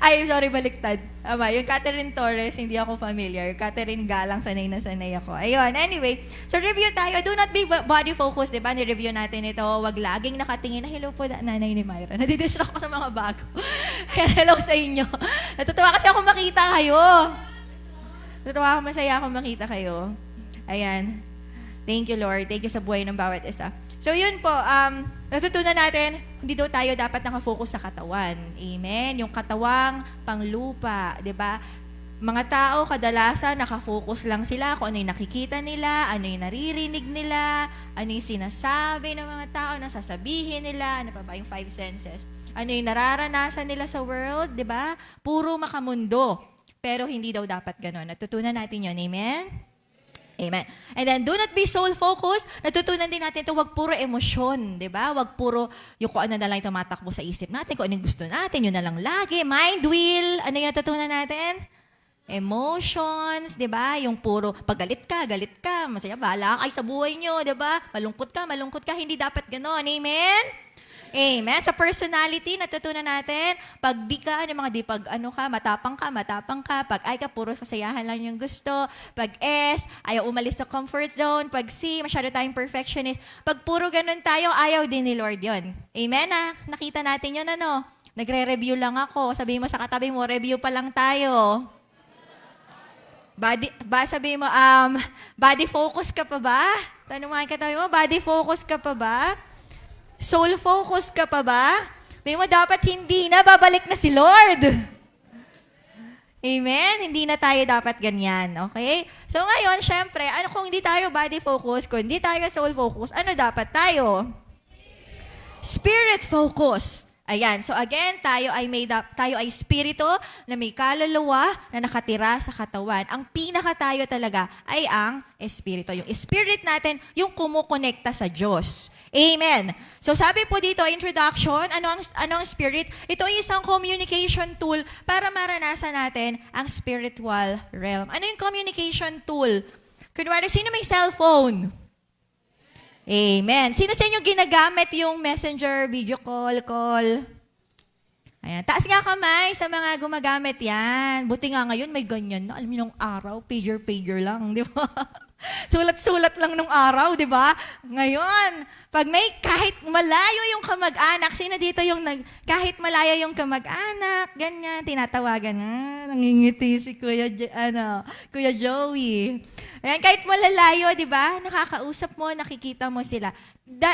Ay, sorry, baliktad. Yung Catherine Torres, hindi ako familiar. Catherine Galang, sanay na sanay ako. Ayun, anyway. So, review tayo. Do not be body focused, di ba? Ni-review natin ito. Huwag laging nakatingin na, hello po, nanay ni Myra. Nadidistract ko sa mga bago. Hello sa inyo. Natutuwa kasi ako makita kayo. Natutuwa ako, masaya ako makita kayo. Ayan. Thank you, Lord. Thank you sa buhay ng bawat isa. So, yun po, natutunan natin, hindi daw tayo dapat nakafocus sa katawan. Amen? Yung katawang panglupa, di ba? Mga tao, kadalasan, nakafocus lang sila kung ano yung nakikita nila, ano yung naririnig nila, ano yung sinasabi ng mga tao, ano sasabihin nila, ano pa ba yung 5 senses. Ano yung nararanasan nila sa world, di ba? Puro makamundo. Pero hindi daw dapat ganun. Natutunan natin yun. Amen? Amen. And then, do not be soul-focused. Natutunan din natin ito, wag puro emosyon, di ba? Wag puro yung kung ano na lang tumatakbo sa isip natin, kung ano yung gusto natin, yun na lang lagi. Mind wheel, ano yung natutunan natin? Emotions, di ba? Yung puro, pag galit ka, masaya, bahala ka sa buhay nyo, di ba? Malungkot ka, hindi dapat gano'n. Amen? Amen. Sa personality, natutunan natin, pag di ka, matapang ka, pag I ka, puro kasayahan lang yung gusto, pag S, ayaw umalis sa comfort zone, pag C, masyado tayong perfectionist, pag puro ganun tayo, ayaw din ni Lord yon. Amen nakita natin yun nagre-review lang ako, sabihin mo sa katabi mo, review pa lang tayo. Sabihin mo, body focus ka pa ba? Tanong mo katabi mo, body focus ka pa ba? Soul focus ka pa ba? May mo dapat hindi na, babalik na si Lord. Amen? Hindi na tayo dapat ganyan, okay? So ngayon, syempre, kung hindi tayo body focus, kung hindi tayo soul focus, ano dapat tayo? Spirit focus. Ayan, so again, tayo ay spirito na may kaluluwa na nakatira sa katawan. Ang pinaka tayo talaga ay ang espiritu. Yung spirit natin, yung kumukonekta sa Diyos. Amen. So sabi po dito, introduction, ano ang spirit? Ito ay isang communication tool para maranasan natin ang spiritual realm. Ano yung communication tool? Kunwari, sino may cellphone? Amen. Sino sa inyo ginagamit yung messenger, video call? Ayan. Taas nga kamay sa mga gumagamit yan. Buti nga ngayon may ganyan na. Alam niyo nung araw, pager lang, di ba? Sulat-sulat lang nung araw, di ba? Ngayon, pag may kahit malayo yung kamag-anak, sino dito yung kahit malayo yung kamag-anak, ganyan, tinatawagan, nangingiti si Kuya Joey. Ayan, kahit malalayo, di ba? Nakakausap mo, nakikita mo sila.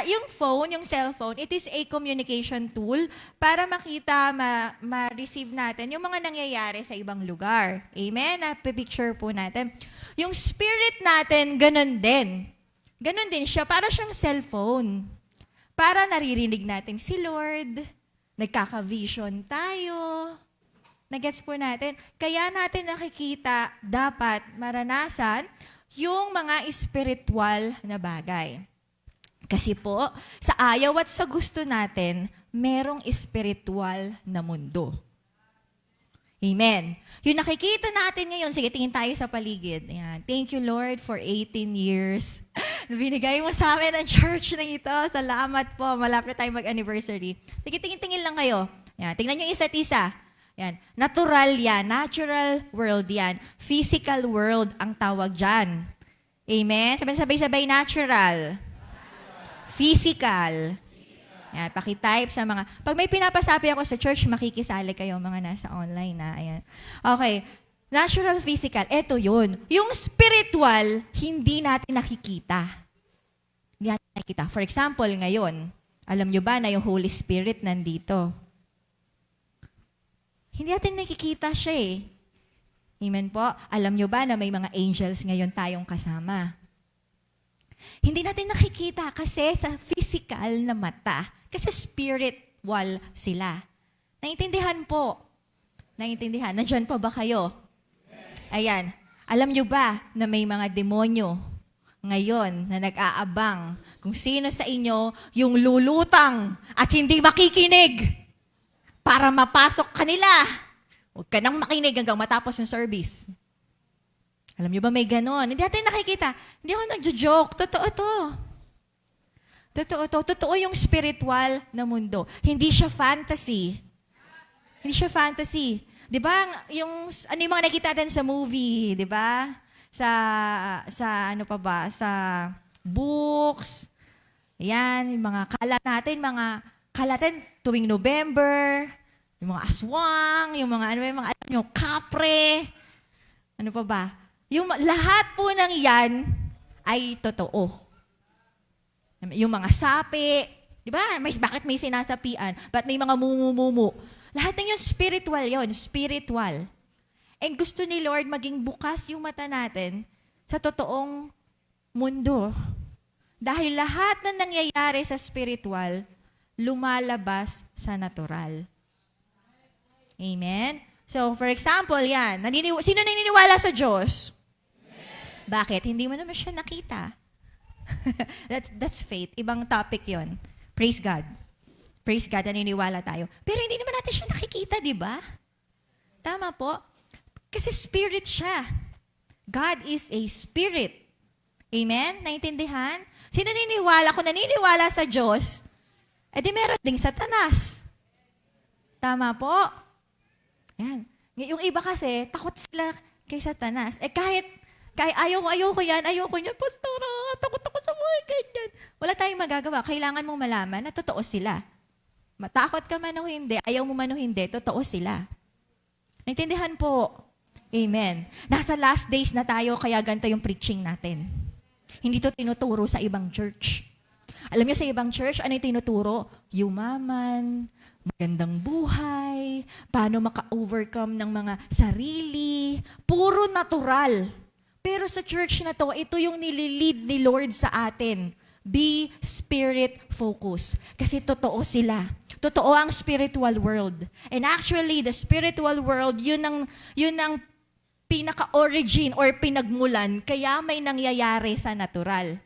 Yung phone, yung cellphone, it is a communication tool para makita, ma-receive natin yung mga nangyayari sa ibang lugar. Amen? Na-picture po natin. Yung spirit natin, ganun din. Ganun din siya, para siyang cellphone. Para naririnig natin si Lord, nagkaka-vision tayo. Nagets po natin. Kaya natin nakikita, dapat maranasan yung mga spiritual na bagay. Kasi po, sa ayaw at sa gusto natin, merong spiritual na mundo. Amen. Yung nakikita natin ngayon, sige, tingin tayo sa paligid. Ayan. Thank you, Lord, for 18 years. Binigay mo sa amin ang church na ito. Salamat po. Malapit tayo mag-anniversary. Sige, tingin lang kayo. Ayan. Tingnan nyo isa't isa. Ayan. Natural yan. Natural world yan. Physical world ang tawag dyan. Amen? Sabay-sabay, natural. Physical. Ayan, pakitype sa mga... Pag may pinapasabi ako sa church, makikisali kayo mga nasa online na. Ayan. Okay. Natural, physical. Ito yun. Yung spiritual, hindi natin nakikita. Hindi natin nakikita. For example, ngayon, alam nyo ba na yung Holy Spirit nandito? Hindi natin nakikita siya eh. Amen po? Alam nyo ba na may mga angels ngayon tayong kasama? Hindi natin nakikita kasi sa physical na mata. Kasi spiritual sila. Naintindihan po. Naintindihan. Nandyan po ba kayo? Ayan. Alam nyo ba na may mga demonyo ngayon na nag-aabang kung sino sa inyo yung lulutang at hindi makikinig para mapasok kanila? Huwag ka nang makinig hanggang matapos yung service. Alam niyo ba may ganon? Hindi natin nakikita. Hindi ako nagjo-joke. Totoo to. Totoo to. Totoo yung spiritual na mundo. Hindi siya fantasy. Hindi siya fantasy. Di ba? Yung mga nakita natin sa movie, di ba? Sa ano pa ba? Sa books. Yan, yung mga kalat natin tuwing November. Yung mga aswang, yung mga alam nyo, kapre. Ano pa ba? Yung lahat po ng yan ay totoo. Yung mga sapi, di ba? Bakit may sinasapian? Ba't may mga mumumu? Lahat ng yun, spiritual yun. Spiritual. And gusto ni Lord maging bukas yung mata natin sa totoong mundo. Dahil lahat na nangyayari sa spiritual, lumalabas sa natural. Amen? So, for example, yan. Sino naniniwala sa Diyos? Amen. Bakit? Hindi mo naman siya nakita. That's faith. Ibang topic yon. Praise God. Praise God, naniniwala tayo. Pero hindi naman natin siya nakikita, di ba? Tama po. Kasi spirit siya. God is a spirit. Amen? Naintindihan? Sino naniniwala? Kung naniniwala sa Diyos, edi meron ding Satanas. Tama po. Yan. Yung iba kasi, takot sila kay Satanas. Kahit ayaw ko yan, Pastora, takot ako sa mga ganyan. Wala tayong magagawa. Kailangan mong malaman na totoo sila. Matakot ka man o hindi, ayaw mo man o hindi, totoo sila. Naintindihan po. Amen. Nasa last days na tayo, kaya ganito yung preaching natin. Hindi to tinuturo sa ibang church. Alam niyo sa ibang church, ano yung tinuturo? Yumaman, magandang buhay, paano maka-overcome ng mga sarili, puro natural. Pero sa church na to, ito yung nililid ni Lord sa atin. Be spirit-focused. Kasi totoo sila. Totoo ang spiritual world. And actually, the spiritual world, yun ang pinaka-origin or pinagmulan, kaya may nangyayari sa natural.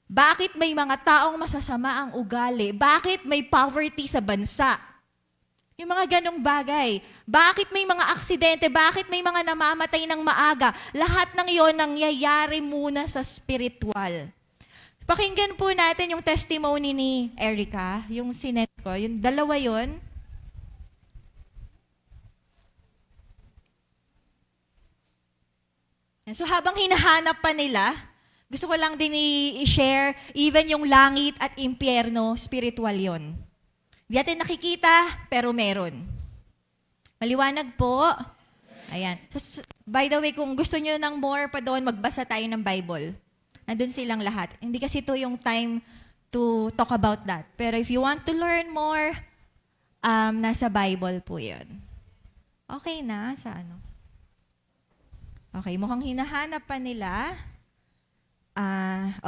Bakit may mga taong masasama ang ugali? Bakit may poverty sa bansa? Yung mga ganong bagay. Bakit may mga aksidente? Bakit may mga namamatay ng maaga? Lahat ng iyon nangyayari muna sa spiritual. Pakinggan po natin yung testimony ni Erica, yung sinet ko. Yung dalawa yun. So habang hinahanap pa nila, gusto ko lang din i-share, even yung langit at impyerno, spiritual yon. Di natin nakikita, pero meron. Maliwanag po. Ayan. So, by the way, kung gusto nyo ng more pa doon, magbasa tayo ng Bible. Nandun silang lahat. Hindi kasi ito yung time to talk about that. Pero if you want to learn more, nasa Bible po yun. Okay na? Sa ano? Okay, mukhang hinahanap pa nila.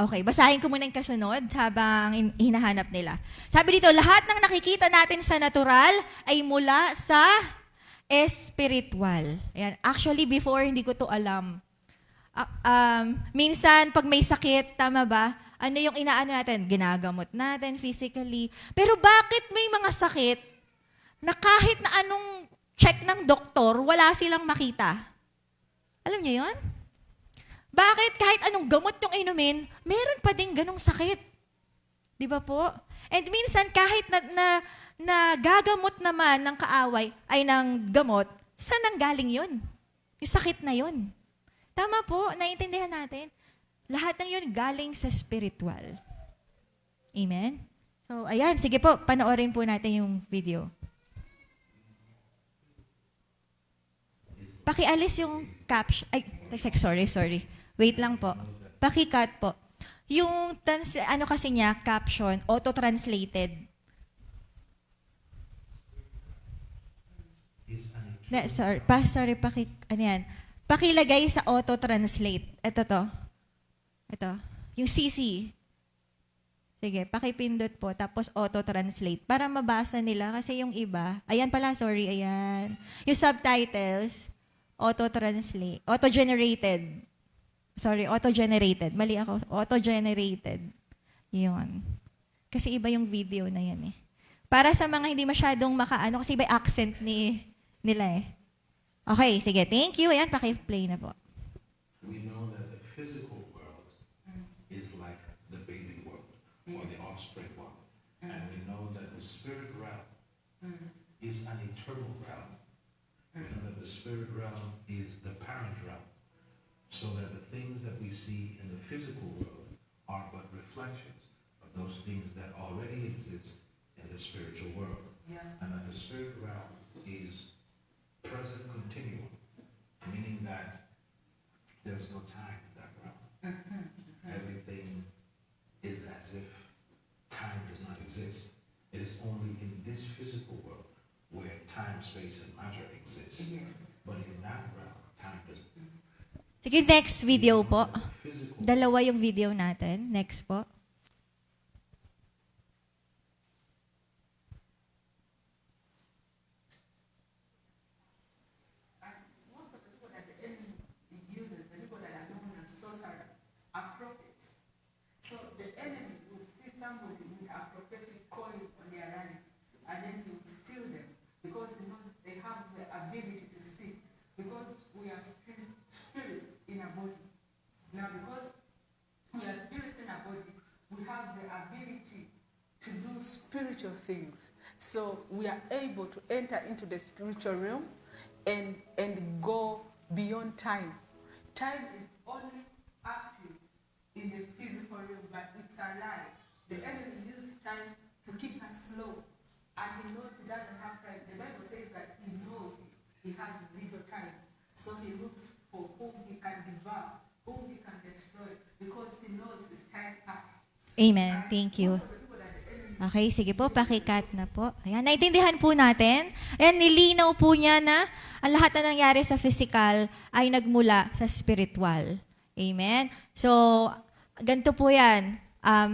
Okay, basahin ko muna yung kasunod habang hinahanap nila. Sabi dito, lahat ng nakikita natin sa natural ay mula sa spiritual. Ayan. Actually, before, hindi ko to alam. Minsan, pag may sakit, tama ba? Ano yung inaano natin? Ginagamot natin physically. Pero bakit may mga sakit na kahit na anong check ng doktor, wala silang makita? Alam niyo yon? Bakit kahit anong gamot yung inumin, meron pa din ganong sakit? Di ba po? And minsan kahit na gagamot naman ng kaaway ay ng gamot, saan nanggaling yun? Yung sakit na yun. Tama po, naiintindihan natin. Lahat ng yun galing sa spiritual. Amen? So, ayan, sige po, panoorin po natin yung video. Pakialis yung caption. Ay, sorry. Wait lang po. Paki-cut po. Yung, ano kasi niya, caption, auto-translated. Sorry, ano yan? Pakilagay sa auto-translate. Ito to. Ito. Yung CC. Sige, pakipindot po. Tapos auto-translate. Para mabasa nila. Kasi yung iba, ayan pala, sorry, ayan. Yung subtitles, auto-translate. Auto-generated. Sorry, auto-generated. Mali ako. Auto-generated. Yun. Kasi iba yung video na yan eh. Para sa mga hindi masyadong makaano, kasi iba yung accent nila eh. Okay, sige. Thank you. Ayan, paki-play na po. We know that the physical world is like the baby world or the offspring world. And we know that the spirit realm is an eternal realm. We know that the spirit realm is the parent realm. So that the things that we see in the physical world are but reflections of those things that already exist in the spiritual world. And that the spirit realm is present continuum, meaning that there's no time in that realm. Everything is as if time does not exist. It is only in this physical world where time, space, and matter exist. But in that realm, time doesn't. Sige, next video po. Dalawa yung video natin. Next po. Now, because we are spirits in our body, we have the ability to do spiritual things. So we are able to enter into the spiritual realm and go beyond time. Time is only active in the physical realm, but it's alive. The enemy uses time to keep us slow, and he knows he doesn't have time. The Bible says that he knows he has little time, so he looks for whom he can devour, whom he can destroy, because he knows his time passed. Amen. Thank you. Okay, sige po, pakikat na po. Ayan, naintindihan po natin. Ayan, nilinaw po niya na ang lahat na nangyari sa physical ay nagmula sa spiritual. Amen? So, ganito po yan.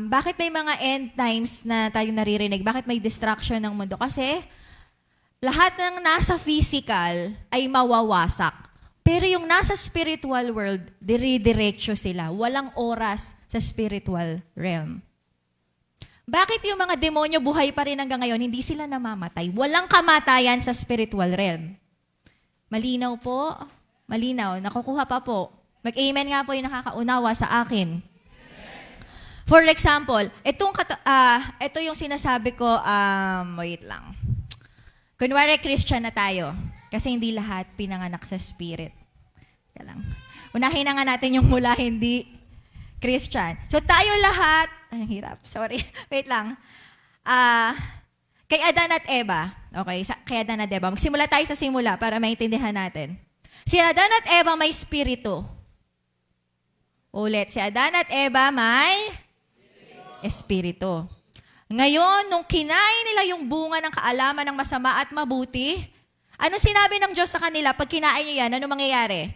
Bakit may mga end times na tayo naririnig? Bakit may distraction ng mundo? Kasi lahat ng nasa physical ay mawawasak. Pero yung nasa spiritual world, dire-diretso sila. Walang oras sa spiritual realm. Bakit yung mga demonyo buhay pa rin hanggang ngayon, hindi sila namamatay? Walang kamatayan sa spiritual realm. Malinaw po? Malinaw. Nakukuha pa po. Mag-amen nga po yung nakakaunawa sa akin. For example, ito yung sinasabi ko, wait lang. Kunwari Christian na tayo. Kasi hindi lahat pinanganak sa spirit. Kaya lang. Unahin na nga natin yung mula hindi Christian. So tayo lahat, ay hirap, sorry, wait lang. Kay Adan at Eva, okay, kay Adan at Eva, magsimula tayo sa simula para maintindihan natin. Si Adan at Eva may espiritu. Ulit, si Adan at Eva may espiritu. Ngayon, nung kinain nila yung bunga ng kaalaman ng masama at mabuti, ano sinabi ng Diyos sa kanila? Pag kinain nyo yan, ano mangyayari?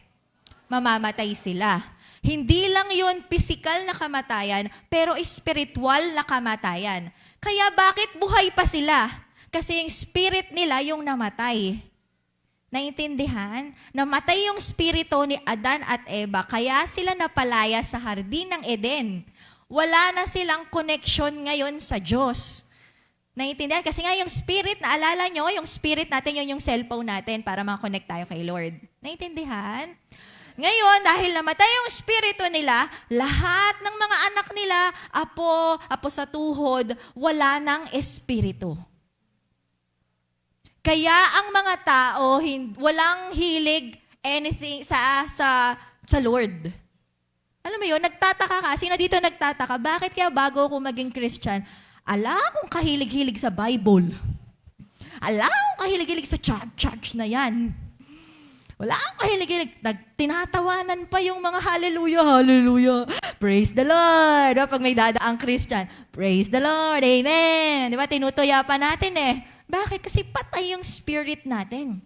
Mamamatay sila. Hindi lang yun physical na kamatayan, pero spiritual na kamatayan. Kaya bakit buhay pa sila? Kasi yung spirit nila yung namatay. Naintindihan? Namatay yung spirito ni Adan at Eva, kaya sila napalaya sa hardin ng Eden. Wala na silang connection ngayon sa Diyos. Naintindihan? Kasi nga yung spirit, naalala nyo, yung spirit natin, yun yung cellphone natin para makakonect tayo kay Lord. Naintindihan? Ngayon, dahil namatay yung spirito nila, lahat ng mga anak nila, apo sa tuhod, wala ng espiritu. Kaya ang mga tao, walang hilig anything sa Lord. Alam mo yun, nagtataka ka. Sino dito nagtataka? Bakit kaya bago ako maging Christian, ala akong kahilig-hilig sa Bible. Ala akong kahilig-hilig sa church na yan. Wala akong kahilig-hilig. Tinatawanan pa yung mga hallelujah, hallelujah. Praise the Lord. Diba? Pag may dadaang Christian, praise the Lord, amen. Diba? Tinutuya pa natin eh. Bakit? Kasi patay yung spirit natin.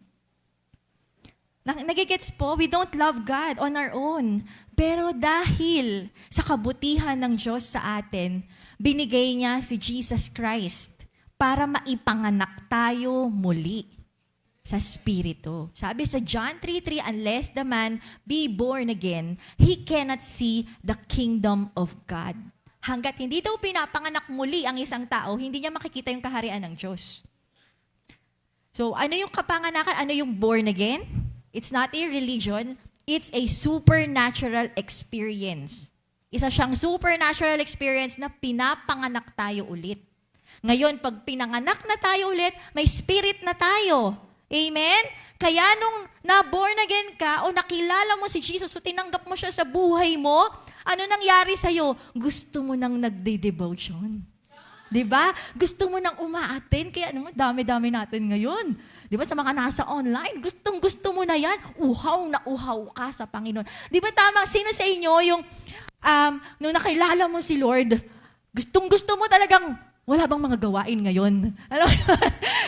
Nagigets po, we don't love God on our own. Pero dahil sa kabutihan ng Diyos sa atin, binigay niya si Jesus Christ para maipanganak tayo muli sa Espiritu. Sabi sa John 3:3, unless the man be born again, he cannot see the kingdom of God. Hanggat hindi daw pinapanganak muli ang isang tao, hindi niya makikita yung kaharian ng Diyos. So, ano yung kapanganakan? Ano yung born again? It's not a religion. It's a supernatural experience. Isa siyang supernatural experience na pinapanganak tayo ulit. Ngayon, pag pinanganak na tayo ulit, may spirit na tayo. Amen? Kaya nung na-born again ka o nakilala mo si Jesus o tinanggap mo siya sa buhay mo, ano nangyari sa'yo? Gusto mo nang nagde-devotion. Diba? Gusto mo nang umaattend. Kaya naman, dami-dami natin ngayon. Diba sa mga nasa online, gustong-gusto mo na yan, uhaw na uhaw ka sa Panginoon. Diba tama? Sino sa inyo yung, nung nakilala mo si Lord, gustong-gusto mo talagang, wala bang mga gawain ngayon? Alam mo,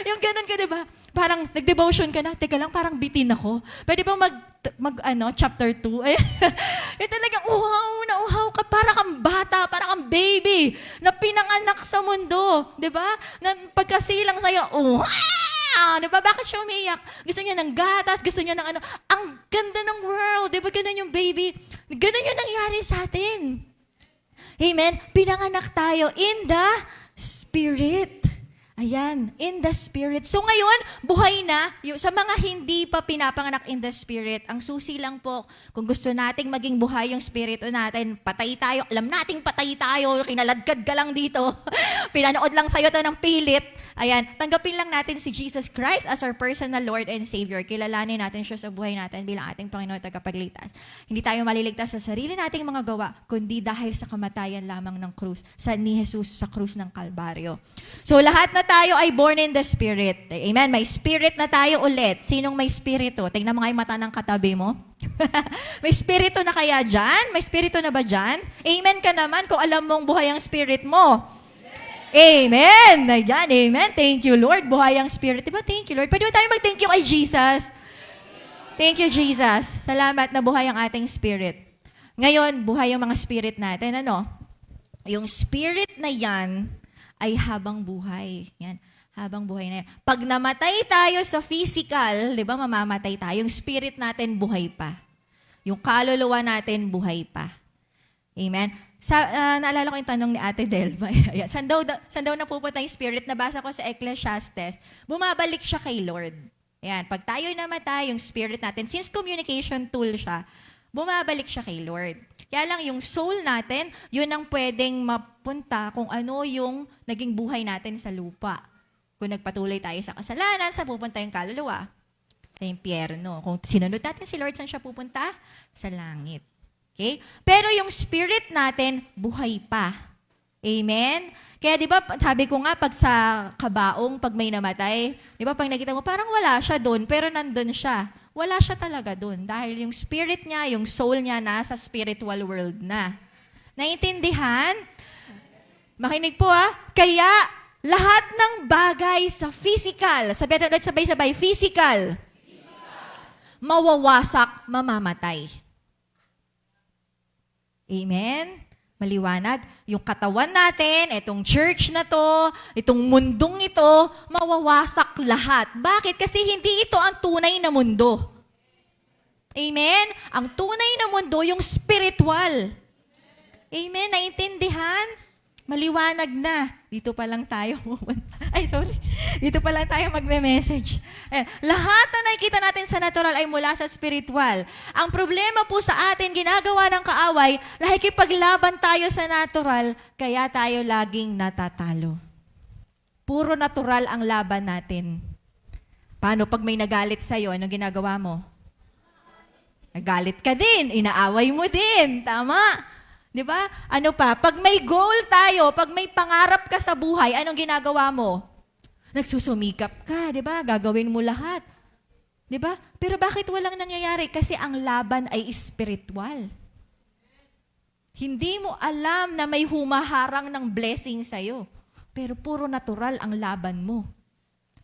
yung ganun ka, diba? Parang nag-devotion ka na, teka lang, parang bitin ako. Pwede bang chapter 2? Yung talagang uhaw ka, para kang bata, para kang baby, na pinanganak sa mundo. Diba? Na pagkasilang sa'yo, diba? Bakit siya umiyak? Gusto niya ng gatas, gusto niya ng ano. Ang ganda ng world. Diba ganun yung baby? Ganun yung nangyari sa atin. Amen? Pinanganak tayo in the Spirit. Ayan, in the Spirit. So ngayon, buhay na. Sa mga hindi pa pinapanganak in the Spirit, ang susi lang po, kung gusto nating maging buhay yung Spirito natin, patay tayo. Alam nating patay tayo, kinaladkad ka lang dito. Pinanood lang sa'yo to ng pilit. Ayan, tanggapin lang natin si Jesus Christ as our personal Lord and Savior. Kilalanin natin siya sa buhay natin bilang ating Panginoon at tagapagligtas. Hindi tayo maliligtas sa sarili nating mga gawa, kundi dahil sa kamatayan lamang ng krus, ni Jesus sa krus ng Kalbaryo. So lahat na tayo ay born in the Spirit. Amen? May Spirit na tayo ulit. Sinong may Spirito? Tingnan mo nga yung mata ng katabi mo. May Spirito na kaya dyan? May Spirito na ba dyan? Amen ka naman kung alam mong buhay ang Spirit mo. Amen! Ayan, amen. Thank you, Lord. Buhay ang Spirit. Diba? Thank you, Lord. Pwede ba tayo mag-thank you kay Jesus? Thank you, Jesus. Salamat na buhay ang ating Spirit. Ngayon, buhay ang mga Spirit natin. Ano? Yung Spirit na yan ay habang buhay. Yan. Habang buhay na yan. Pag namatay tayo sa physical, di ba, mamamatay tayo. Yung Spirit natin buhay pa. Yung kaluluwa natin buhay pa. Amen? Naalala ko yung tanong ni Ate Delma. Ayan. Saan daw napupunta yung Spirit? Nabasa ko sa Ecclesiastes. Bumabalik siya kay Lord. Ayan. Pag tayo namatay, yung Spirit natin, since communication tool siya, bumabalik siya kay Lord. Kaya lang yung soul natin, yun ang pwedeng mapunta kung ano yung naging buhay natin sa lupa. Kung nagpatuloy tayo sa kasalanan, saan pupunta yung kaluluwa? sa impyerno. Kung sinunod natin si Lord, saan siya pupunta? Sa langit. Okay? Pero yung spirit natin, buhay pa. Amen? Kaya di ba, sabi ko nga, pag sa kabaong, pag may namatay, di ba, pag nakita mo, parang wala siya doon, pero nandun siya. Wala siya talaga doon. Dahil yung spirit niya, yung soul niya, nasa spiritual world na. Naintindihan? Makinig po Kaya, lahat ng bagay sa physical, sabi natin ulit sabay-sabay, physical, mawawasak, mamamatay. Amen? Maliwanag. Yung katawan natin, itong church na to, itong mundong ito, mawawasak lahat. Bakit? Kasi hindi ito ang tunay na mundo. Amen? Ang tunay na mundo, yung spiritual. Amen? Naintindihan? Maliwanag na. Dito pa lang tayo. Dito pa lang tayo magme-message. Lahat na nakikita natin sa natural ay mula sa spiritual. Ang problema po sa atin, ginagawa ng kaaway, nakikipaglaban tayo sa natural, kaya tayo laging natatalo. Puro natural ang laban natin. Paano pag may nagalit sa'yo, anong ginagawa mo? Nagalit ka din, inaaway mo din. Tama? Di ba? Ano pa? Pag may goal tayo, pag may pangarap ka sa buhay, anong ginagawa mo? Nagsusumikap ka, di ba? Gagawin mo lahat. Di ba? Pero bakit walang nangyayari? Kasi ang laban ay spiritual. Hindi mo alam na may humaharang ng blessing sa'yo. Pero puro natural ang laban mo.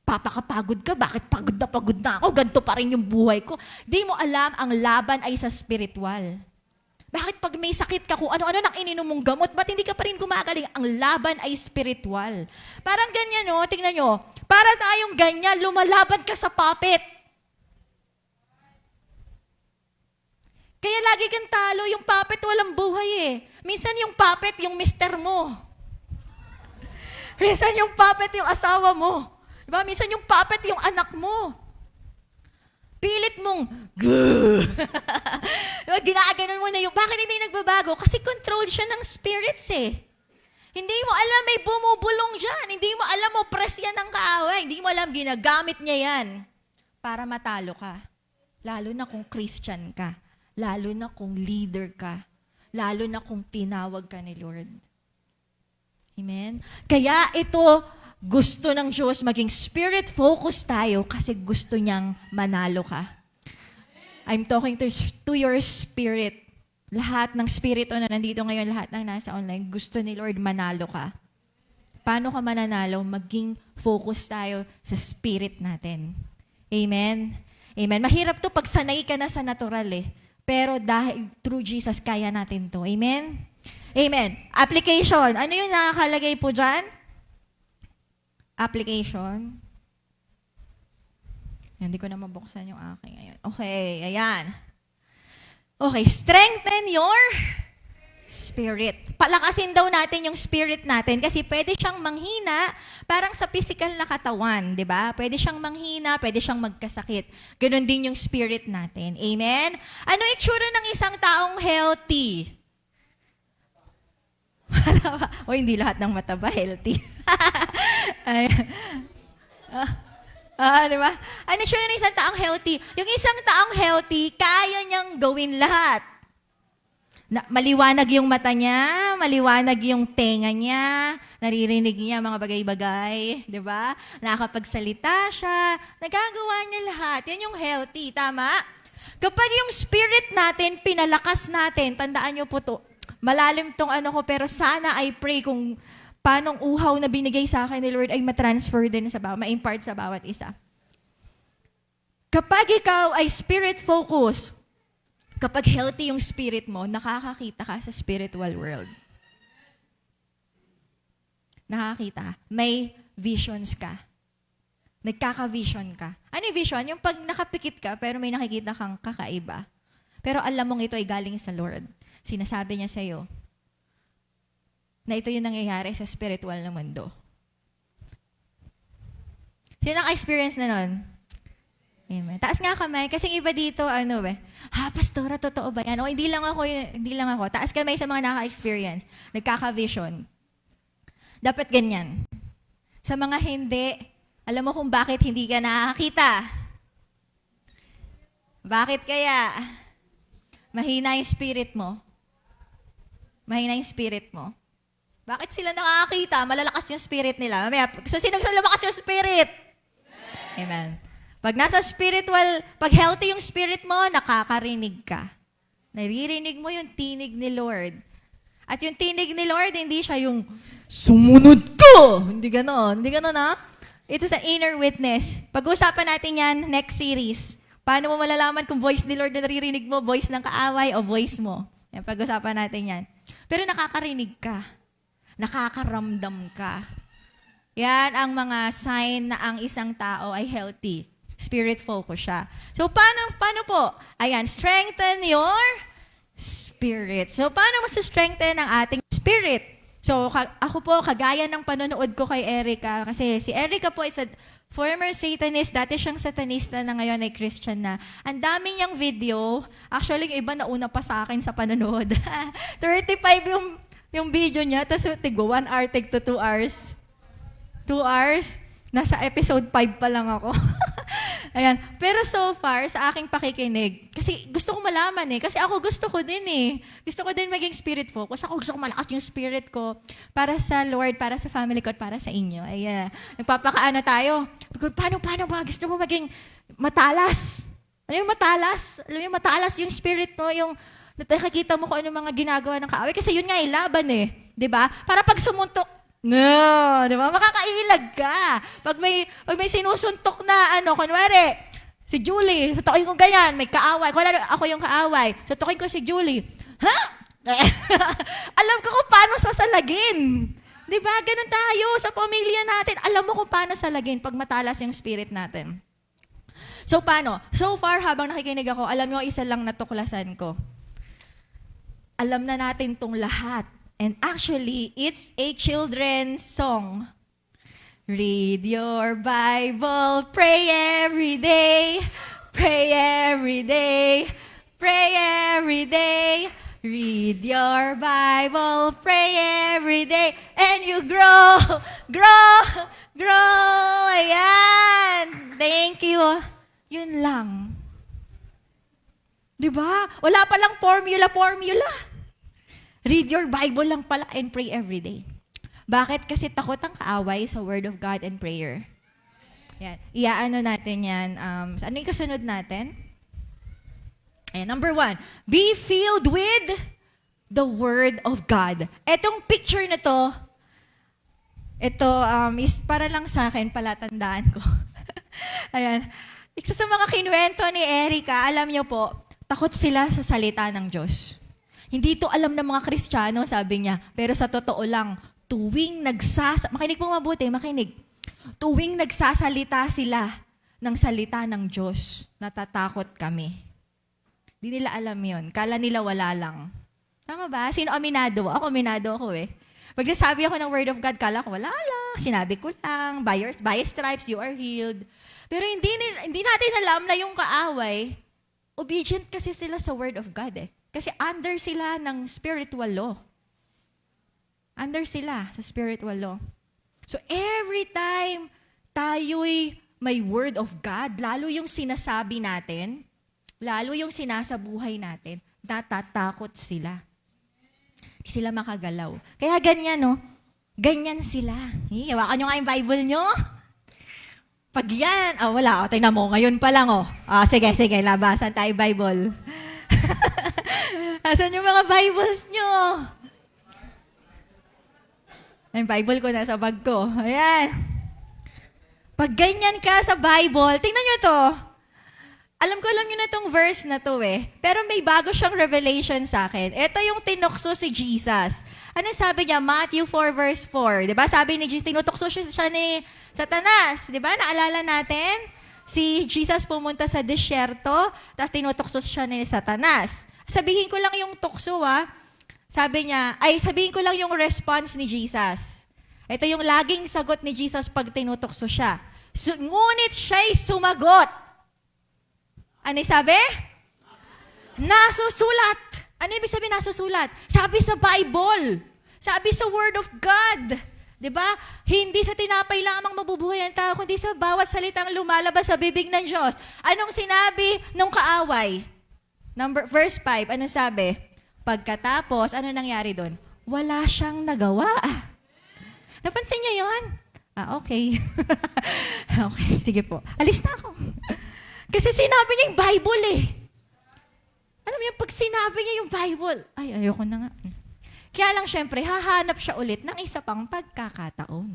Papakapagod ka, bakit pagod na ako? Ganito pa rin yung buhay ko. Di mo alam, ang laban ay sa spiritual. Bakit pag may sakit ka, kung ano-ano nang ininom mong gamot, ba't hindi ka pa rin gumagaling? Ang laban ay spiritual. Parang ganyan, tingnan nyo. Para tayong ganyan, lumalaban ka sa puppet. Kaya lagi kang talo, yung puppet walang buhay Minsan yung puppet, yung mister mo. Minsan yung puppet, yung asawa mo. Diba? Minsan yung puppet, yung anak mo. Pilit mong, ginaganon mo na yung, bakit hindi nagbabago? Kasi control siya ng spirits Hindi mo alam, may bumubulong dyan. Hindi mo alam, press yan ng kaaway. Hindi mo alam, ginagamit niya yan para matalo ka. Lalo na kung Christian ka. Lalo na kung leader ka. Lalo na kung tinawag ka ni Lord. Amen? Kaya ito, gusto ng Diyos maging spirit-focused tayo kasi gusto niyang manalo ka. I'm talking to your spirit. Lahat ng spirito na nandito ngayon, lahat ng nasa online, gusto ni Lord manalo ka. Paano ka mananalo? Maging focus tayo sa spirit natin. Amen? Amen. Mahirap to pag sanay ka na sa natural Pero dahil through Jesus, kaya natin to. Amen? Amen. Application. Ano yung nakakalagay po dyan? Application. Hindi ko na mabuksan yung aking ngayon. Okay, ayan. Okay, strengthen your spirit. Palakasin daw natin yung spirit natin kasi pwede siyang manghina parang sa physical na katawan, di ba? Pwede siyang manghina, pwede siyang magkasakit. Ganon din yung spirit natin. Amen? Ano itsura ng isang taong healthy? O hindi lahat ng mataba healthy. Di ba? Ano itsura ng isang taong healthy? Yung isang taong healthy, kaya niyang gawin lahat. Maliwanag yung mata niya, maliwanag yung tenga niya, naririnig niya mga bagay-bagay, di ba? Nakakapagsalita siya, nagagawa niya lahat. Yan yung healthy, tama? Kapag yung spirit natin, pinalakas natin, tandaan niyo po to, malalim tong ko, pero sana I pray kung paanong uhaw na binigay sa akin ni Lord ay matransfer din sa bawat, ma-impart sa bawat isa. Kapag ikaw ay spirit-focused, kapag healthy yung spirit mo, nakakakita ka sa spiritual world. Nakakita. May visions ka. Nagkaka-vision ka. Ano yung vision? Yung pag nakapikit ka, pero may nakikita kang kakaiba. Pero alam mong ito ay galing sa Lord. Sinasabi niya sa'yo na ito yung nangyayari sa spiritual na mundo. Sino naka-experience na nun? Amen. Taas nga kamay. Kasi iba dito, pastora, totoo ba yan? O, hindi lang ako. Taas kamay sa mga naka-experience. Nagkaka-vision. Dapat ganyan. Sa mga hindi, alam mo kung bakit hindi ka nakakita. Bakit kaya? Mahina yung spirit mo. Mahina yung spirit mo. Bakit sila nakakakita? Malalakas yung spirit nila. Mamaya, so sino gusto lumakas yung spirit? Amen. Pag nasa spiritual, pag healthy yung spirit mo, nakakarinig ka. Naririnig mo yung tinig ni Lord. At yung tinig ni Lord, hindi siya yung sumunod ko! Hindi ganon. Hindi ganon, ha? It is an inner witness. Pag-uusapan natin yan next series. Paano mo malalaman kung voice ni Lord na naririnig mo, voice ng kaaway o voice mo? Yan, pag-usapan natin yan. Pero nakakarinig ka. Nakakaramdam ka. Yan ang mga sign na ang isang tao ay healthy. Spirit focus siya. So, paano po? Ayan, strengthen your spirit. So, paano strengthen ang ating spirit? So, ako po, kagaya ng panonood ko kay Erica, kasi si Erica po is a former Satanist, dati siyang satanista na ngayon ay Christian na. Ang dami niyang video, actually, yung iba nauna pa sa akin sa panonood. 35 yung video niya, tapos tigo, 1 hour, take to 2 hours. 2 hours, nasa episode 5 pa lang ako. Ayan. Pero so far, sa aking pakikinig, kasi gusto ko malaman kasi ako gusto ko din Gusto ko din maging spirit focus. Ako gusto ko malakas yung spirit ko para sa Lord, para sa family ko, at para sa inyo. Ayan. Nagpapakaano tayo. Paano ba? Gusto ko maging matalas. Ano yung matalas? Alam mo yung matalas yung spirit mo, yung nakikita mo kung ano mga ginagawa ng kaaway. Kasi yun nga, laban Diba? Para pag sumuntok, no, di ba? Makakailag ka. Pag may sinusuntok na kunwari, si Julie, tutukin ko ganyan, may kaaway. Kung ako yung kaaway, tutukin ko si Julie. Ha? Alam ko kung paano sasalagin. Di ba? Ganun tayo sa pamilya natin. Alam mo kung paano salagin pag matalas yung spirit natin. So, paano? So far, habang nakikinig ako, alam nyo, isa lang natuklasan ko. Alam na natin tong lahat. And actually, it's a children's song. Read your Bible, pray every day, pray every day, pray every day. Read your Bible, pray every day, and you grow. Ayan. Thank you. Yun lang. Diba? Wala palang formula. Read your Bible lang pala and pray every day. Bakit? Kasi takot ang kaaway sa Word of God and prayer. Yan. Iaano natin yan. Ano yung kasunod natin? Ayan, number 1. Be filled with the Word of God. Etong picture na to, ito is para lang sa akin, palatandaan ko. Ayan. Isa sa mga kinuwento ni Erica, alam niyo po, takot sila sa salita ng Diyos. Hindi to alam ng mga Kristiyano, sabi niya. Pero sa totoo lang, makinig po mabuti, makinig. Tuwing nagsasalita sila ng salita ng Diyos, natatakot kami. Di nila alam yon. Kala nila wala lang. Tama ba? Sino aminado? Ako aminado ako Pag nasabi ako ng Word of God, kala ko wala lang. Sinabi ko lang, by stripes, you are healed. Pero hindi natin alam na yung kaaway, obedient kasi sila sa Word of God Kasi under sila ng spiritual law. Under sila sa spiritual law. So every time tayo'y may Word of God, lalo yung sinasabi natin, lalo yung sinasabuhay natin, natatakot sila. Hindi sila makagalaw. Kaya ganyan, ganyan sila. Hawakan nyo nga yung Bible nyo. Pag yan, wala, tingnan mo, ngayon pa lang, sige, labasan tayo Bible. Asan yung mga Bibles nyo? Yung Bible ko nasa bag ko. Ayan. Pag ganyan ka sa Bible, tingnan nyo to. Alam nyo na itong verse na to Pero may bago siyang revelation sa akin. Ito yung tinukso si Jesus. Ano sabi niya? Matthew 4 verse 4. Diba? Sabi ni Jesus, tinutokso siya ni Satanas. Diba? Naalala natin? Si Jesus pumunta sa disyerto, tapos tinutokso siya ni Satanas. Sabihin ko lang yung tukso sabihin ko lang yung response ni Jesus. Ito yung laging sagot ni Jesus pag tinutokso siya. Ngunit siya'y sumagot. Ano sabi? Nasusulat. Ano ibig sabihin nasusulat? Sabi sa Bible. Sabi sa Word of God. 'Di ba? Hindi sa tinapay lamang mabubuhay ang tao, kundi sa bawat salitang lumalabas sa bibig ng Diyos. Anong sinabi nung kaaway? Verse 5, ano sabi? Pagkatapos, ano nangyari doon? Wala siyang nagawa. Napansin niyo yun? Okay. Okay, sige po. Alis na ako. Kasi sinabi niya yung Bible eh. Alam mo yung pag sinabi niya yung Bible, ay, ayoko na nga. Kaya lang syempre, hahanap siya ulit ng isa pang pagkakataon.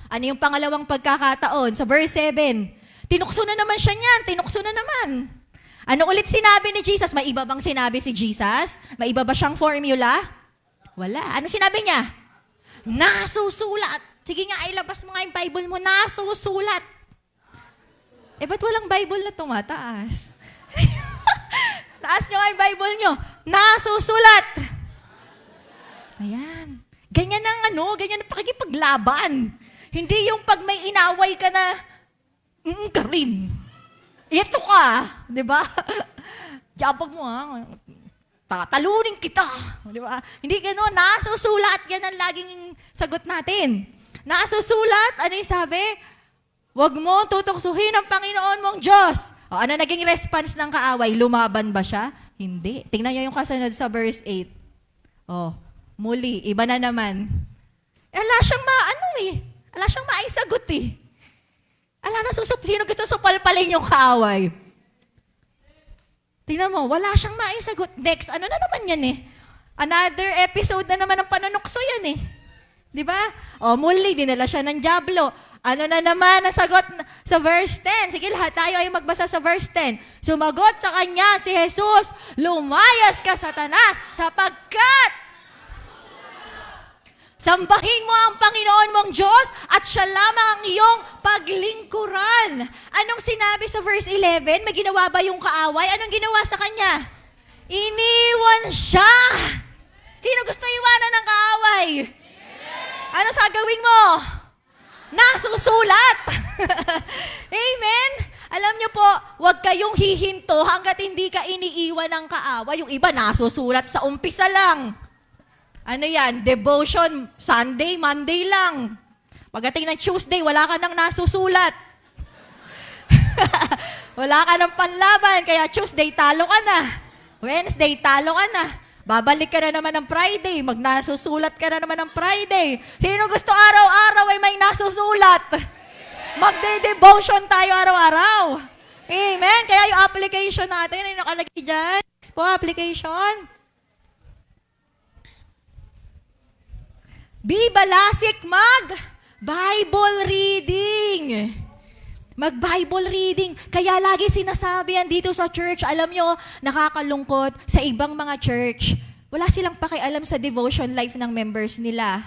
Ano yung pangalawang pagkakataon? Sa verse 7, tinukso na naman siya niyan, tinukso na naman. Ano ulit sinabi ni Jesus? May iba bang sinabi si Jesus? May iba ba siyang formula? Wala. Ano sinabi niya? Nasusulat. Sige nga, ilabas mo nga yung Bible mo. Nasusulat. Ba't walang Bible na tumataas? Taas nyo nga yung Bible nyo. Nasusulat. Ayan. Ganyan ang ganyan ang pakikipaglaban. Hindi yung pag may inaway ka na, ka rin. Ito ka, di ba? Jabag mo tatalunin kita, di ba? Hindi gano'n, nasusulat, yan ang laging sagot natin. Nasusulat, ano yung sabi? Huwag mo tutuksuhin ang Panginoon mong Diyos. Ano naging response ng kaaway? Lumaban ba siya? Hindi. Tingnan niyo yung kasunod sa verse 8. Muli, iba na naman. Wala siyang wala siyang maisagot eh. Sino gusto supalpalin yung kaaway? Tingnan mo, wala siyang maisagot. Next, ano na naman yan eh? Another episode na naman ng panunukso yan eh. Di ba? Muli, dinala siya ng dyablo. Ano na naman ang sagot sa verse 10? Sige, lahat tayo ay magbasa sa verse 10. Sumagot sa kanya si Jesus, lumayas ka, Satanas, sapagkat sambahin mo ang Panginoon mong Diyos at siya lamang ang iyong paglingkuran. Anong sinabi sa verse 11? May ginawa ba yung kaaway? Anong ginawa sa kanya? Iniwan siya. Sino gusto iwanan ng kaaway? Ano gagawin mo? Nasusulat. Amen? Alam niyo po, huwag kayong hihinto hanggat hindi ka iniiwan ng kaaway. Yung iba nasusulat sa umpisa lang. Ano yan? Devotion, Sunday, Monday lang. Pagdating ng Tuesday, wala ka nang nasusulat. Wala ka nang panlaban, kaya Tuesday, talo ka na. Wednesday, talo ka na. Babalik ka na naman ng Friday, magnasusulat ka na naman ng Friday. Sino gusto araw-araw ay may nasusulat? Magde-devotion tayo araw-araw. Amen? Kaya yung application natin ay nakalagay dyan. Next po, application. Bibalasik mag-Bible reading. Mag-Bible reading. Kaya lagi sinasabi yan dito sa church. Alam nyo, nakakalungkot sa ibang mga church. Wala silang pakialam sa devotion life ng members nila.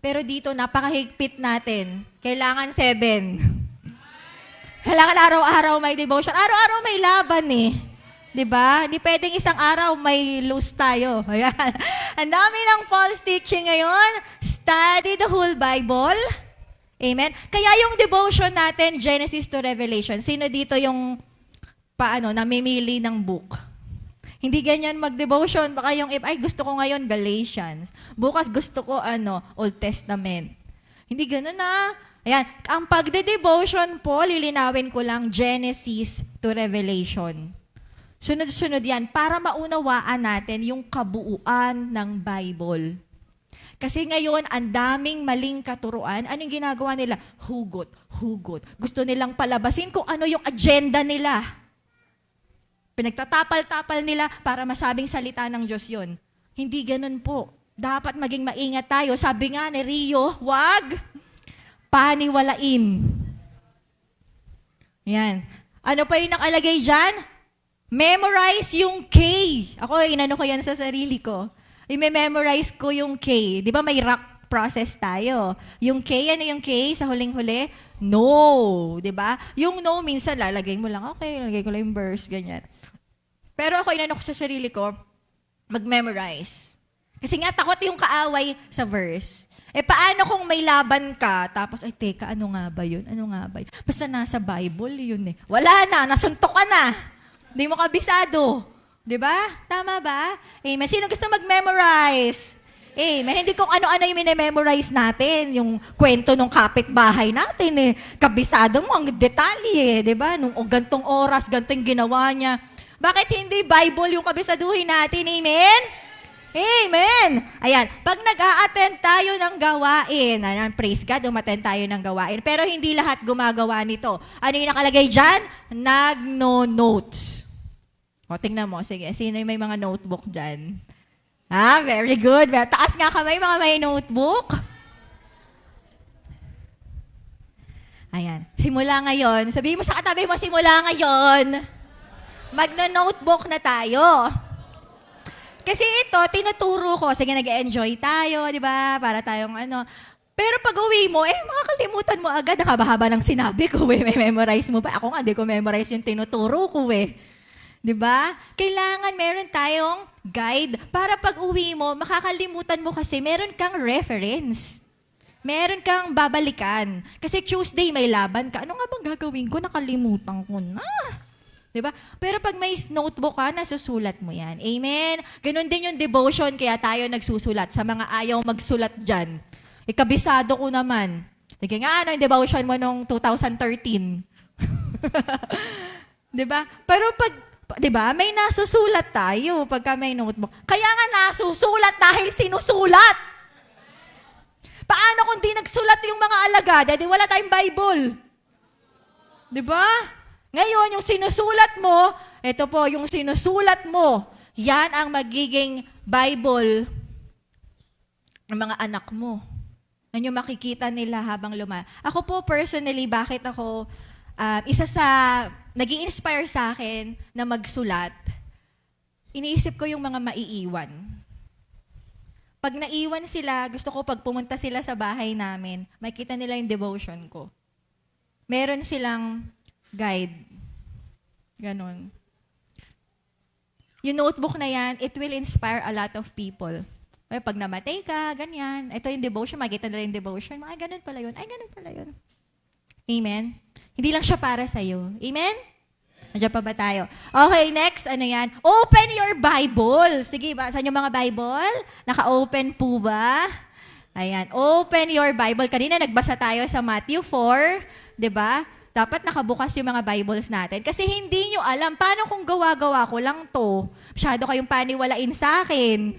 Pero dito, napakahigpit natin. Kailangan 7. Kailangan araw-araw may devotion. Araw-araw may laban eh. Diba? Hindi pwedeng isang araw may lose tayo. Ayan. Ang dami ng false teaching ngayon. Study the whole Bible. Amen? Kaya yung devotion natin, Genesis to Revelation, sino dito yung namimili ng book? Hindi ganyan mag-devotion. Baka yung, gusto ko ngayon Galatians. Bukas gusto ko, Old Testament. Hindi ganun na. Ayan. Ang pagde-devotion po, lilinawin ko lang, Genesis to Revelation. Sunod-sunod yan para maunawaan natin yung kabuuan ng Bible. Kasi ngayon, ang daming maling katuruan. Anong ginagawa nila? Hugot. Gusto nilang palabasin kung ano yung agenda nila. Pinagtatapal-tapal nila para masabing salita ng Diyos yun. Hindi ganun po. Dapat maging maingat tayo. Sabi nga ni Rio, wag paniwalain. Yan. Ano pa yung nakalagay dyan? Memorize yung K. Ako, inano ko yan sa sarili ko. I-memorize ko yung K. Di ba may rock process tayo? Yung K, ano yung K sa huling-huli? No. Di ba? Yung no, minsan lalagay mo lang, okay, lalagay ko lang yung verse, ganyan. Pero ako, inano ko sa sarili ko, mag-memorize. Kasi nga, takot yung kaaway sa verse. Paano kung may laban ka, tapos, teka, ano nga ba yun? Basta nasa Bible, yun eh. Wala na, nasuntok ka na. Hindi mo kabisado. Di ba? Tama ba? Amen. Sino gusto mag-memorize? Amen. Hindi kung ano-ano yung minememorize natin, yung kwento ng kapitbahay natin eh. Kabisado mo ang detalye eh, di ba? Nung gantong oras, gantong ginawa niya. Bakit hindi Bible yung kabisaduhin natin? Amen? Amen! Ayan, pag nag-a-attend tayo ng gawain, ayan, praise God, umattend tayo ng gawain, pero hindi lahat gumagawa nito. Ano yung nakalagay dyan? Nagno-notes. O, tingnan mo, sige, sino yung may mga notebook dyan? Ah, very good. Taas nga kamay, mga may notebook. Ayan, simula ngayon, sabihin mo sa katabi mo, simula ngayon, magna-notebook na tayo. Kasi ito, tinuturo ko. Sige, nag-enjoy tayo, di ba? Para tayong ano. Pero pag uwi mo, makakalimutan mo agad. Nakabahaba ng sinabi ko, May memorize mo ba? Ako nga, di ko memorize yung tinuturo ko, Di ba? Kailangan meron tayong guide para pag uwi mo, makakalimutan mo kasi meron kang reference. Meron kang babalikan. Kasi Tuesday may laban ka. Ano nga bang gagawin ko? Nakalimutan ko na. Diba? Pero pag may notebook ka, nasusulat mo yan. Amen? Ganon din yung devotion, kaya tayo nagsusulat. Sa mga ayaw magsulat dyan. Ikabisado ko naman. Sige nga, ano yung devotion mo nung 2013? Diba? Pero pag, diba, may nasusulat tayo pagka may notebook. Kaya nga nasusulat dahil sinusulat. Paano kung di nagsulat yung mga alagad? Di wala tayong Bible. Diba? Ngayon, yung sinusulat mo, ito po, yung sinusulat mo, yan ang magiging Bible ng mga anak mo. Yan yung makikita nila habang Ako po, personally, bakit ako, isa sa nag-i-inspire sa akin na magsulat, iniisip ko yung mga maiiwan. Pag naiwan sila, gusto ko pag pumunta sila sa bahay namin, makita nila yung devotion ko. Meron silang guide. Ganon. Yung notebook na yan, it will inspire a lot of people. Ay, pag namatay ka, ganyan. Ito yung devotion, makikita nila yung devotion. Ay, ganun pala yun. Ay, ganun pala yun. Amen? Hindi lang siya para sa'yo. Amen? Nandiyan pa ba tayo? Okay, next, ano yan? Open your Bible. Sige, basahan yung mga Bible. Naka-open po ba? Ayan, open your Bible. Kanina nagbasa tayo sa Matthew 4, di ba? Dapat nakabukas yung mga Bibles natin. Kasi hindi nyo alam, paano kung gawa-gawa ko lang to? Masyado kayong paniwalain sa akin.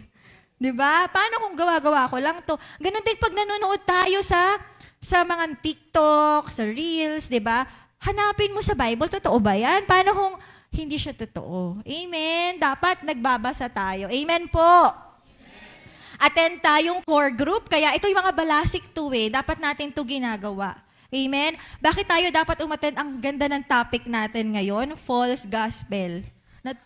Di ba? Paano kung gawa-gawa ko lang to? Ganon din pag nanonood tayo sa mga TikTok, sa Reels, di ba? Hanapin mo sa Bible, totoo ba yan? Paano kung hindi siya totoo? Amen? Dapat nagbabasa tayo. Amen po. Attend tayong core group, kaya ito yung mga balasik to dapat natin to ginagawa. Amen? Bakit tayo dapat umattend? Ang ganda ng topic natin ngayon, false gospel.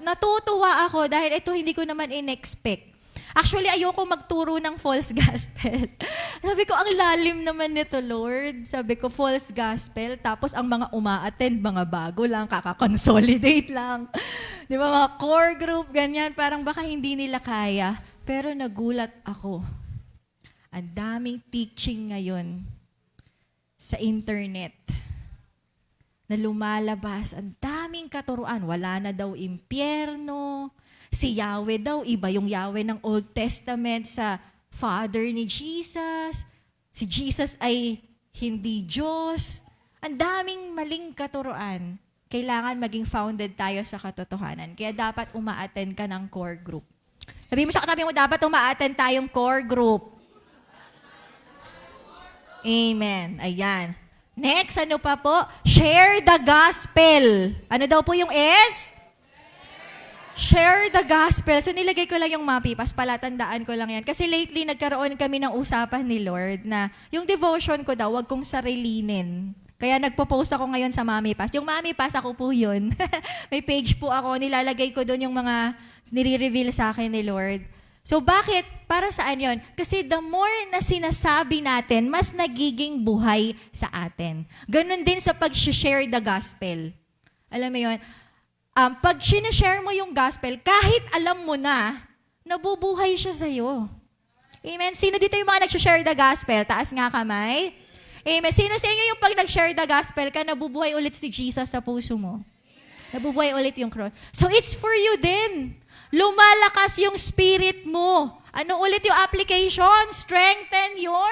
Natutuwa ako dahil ito hindi ko naman in-expect. Actually, ayoko magturo ng false gospel. Sabi ko, ang lalim naman nito, Lord. Sabi ko, false gospel. Tapos ang mga uma-attend, mga bago lang, kakakonsolidate lang. Di ba, mga core group, ganyan. Parang baka hindi nila kaya. Pero nagulat ako. Ang daming teaching ngayon sa internet na lumalabas. Ang daming katuruan. Wala na daw impyerno. Si Yahweh daw, iba yung Yahweh ng Old Testament sa Father ni Jesus. Si Jesus ay hindi Diyos. Ang daming maling katuruan. Kailangan maging founded tayo sa katotohanan. Kaya dapat uma-attend ka ng core group. Sabihin mo sa katabi mo, dapat uma-attend tayong core group. Amen. Ayan. Next, ano pa po? Share the gospel. Ano daw po yung S? Share the gospel. So nilagay ko lang yung mapipas, palatandaan ko lang yan. Kasi lately, nagkaroon kami ng usapan ni Lord na yung devotion ko daw, wag kong sarilinin. Kaya nagpo-post ako ngayon sa Mami Pass. Yung Mami Pass, ako po yun. May page po ako, nilalagay ko doon yung mga nire-reveal sa akin ni Lord. So bakit? Para saan yon? Kasi the more na sinasabi natin, mas nagiging buhay sa atin. Ganon din sa pag-share the gospel. Alam mo yun? Pag sinishare mo yung gospel, kahit alam mo na, nabubuhay siya sa'yo. Amen? Sino dito yung mga nag-share the gospel? Taas nga kamay. Amen? Sino sa inyo yung pag nag-share the gospel ka, nabubuhay ulit si Jesus sa puso mo? Nabubuhay ulit yung cross. So it's for you din. Lumalakas yung spirit mo. Ano ulit yung application? Strengthen your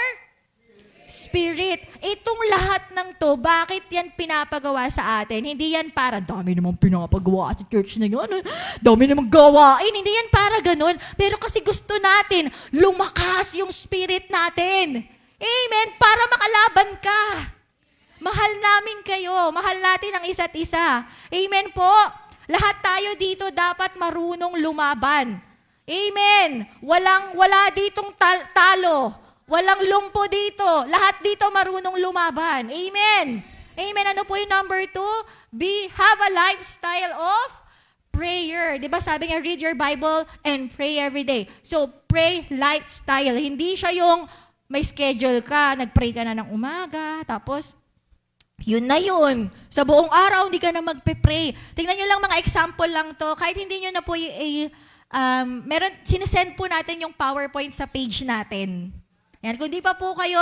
spirit. Itong lahat ng to, bakit yan pinapagawa sa atin? Hindi yan para, dami namang pinapagawa sa church na yun. Dami namang gawain. Hindi yan para ganun. Pero kasi gusto natin, lumakas yung spirit natin. Amen? Para makalaban ka. Mahal namin kayo. Mahal natin ang isa't isa. Amen po? Lahat tayo dito dapat marunong lumaban. Amen? Wala ditong talo. Walang lumpo dito. Lahat dito marunong lumaban. Amen. Amen. Ano po yung number 2? Have a lifestyle of prayer. Di ba sabi nga, read your Bible and pray every day. So, pray lifestyle. Hindi siya yung may schedule ka, nag-pray ka na ng umaga, tapos, yun na yun. Sa buong araw, hindi ka na magpe-pray. Tingnan nyo lang mga example lang to. Kahit hindi nyo na po sinesend po natin yung PowerPoint sa page natin. Yan, kung di pa po kayo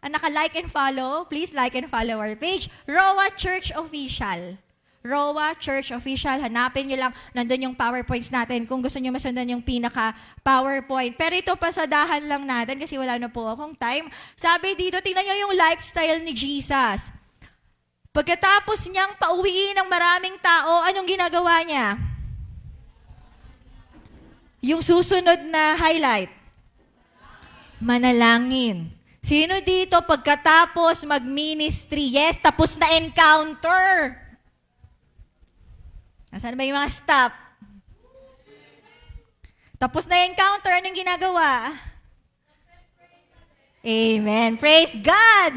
naka-like and follow, please like and follow our page, Roa Church Official. Roa Church Official, hanapin nyo lang, nandun yung PowerPoints natin kung gusto nyo masundan yung pinaka-PowerPoint. Pero ito, pasadahan lang natin kasi wala na po akong time. Sabi dito, tingnan nyo yung lifestyle ni Jesus. Pagkatapos niyang pauwiin ng maraming tao, anong ginagawa niya? Yung susunod na highlight. Manalangin. Sino dito pagkatapos mag-ministry? Yes, tapos na encounter. Nasaan ba yung mga staff? Tapos na encounter, anong ginagawa? Amen. Praise God.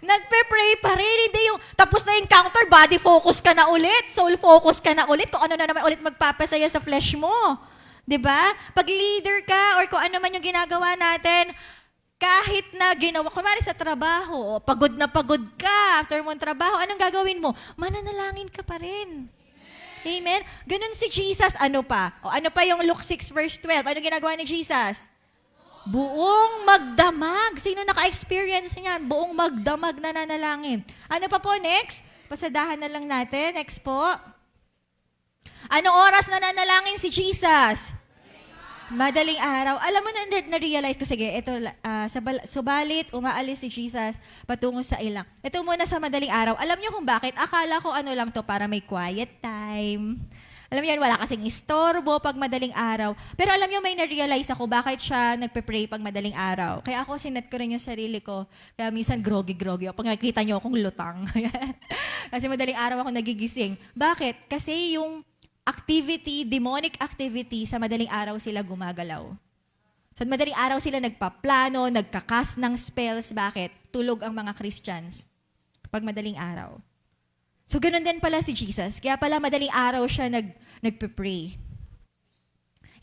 Nagpe-pray pa rin. Hindi yung tapos na encounter, body focus ka na ulit, soul focus ka na ulit, kung ano na naman ulit magpapasaya sa flesh mo. 'Di ba? Pag leader ka or kung ano man yung ginagawa natin, kahit na ginawa, kunwari sa trabaho, pagod na pagod ka after mong trabaho, anong gagawin mo? Mananalangin ka pa rin. Amen? Ganun si Jesus. Ano pa? O ano pa yung Luke 6 verse 12? Ano ginagawa ni Jesus? Buong magdamag. Sino naka-experience niyan? Buong magdamag na nanalangin. Ano pa po next? Pasadahan na lang natin. Next po. Anong oras na nanalangin si Jesus? Madaling araw. Alam mo na-realize ko, sige, ito, subalit, umaalis si Jesus patungo sa ilang. Ito muna sa madaling araw. Alam niyo kung bakit? Akala ko ano lang to para may quiet time. Alam niyo yan, wala kasing istorbo pag madaling araw. Pero alam niyo, may na-realize ako bakit siya nagpe-pray pag madaling araw. Kaya ako, sinet ko rin yung sarili ko. Kaya minsan groggy-groggy ako. Pag nakikita niyo akong lutang. Kasi madaling araw ako nagigising. Bakit? Kasi yung activity, demonic activity, sa madaling araw sila gumagalaw. Sa madaling araw sila nagpaplano, nagkakas ng spells. Bakit? Tulog ang mga Christians pag madaling araw. So, ganun din pala si Jesus. Kaya pala madaling araw siya nagpe-pray.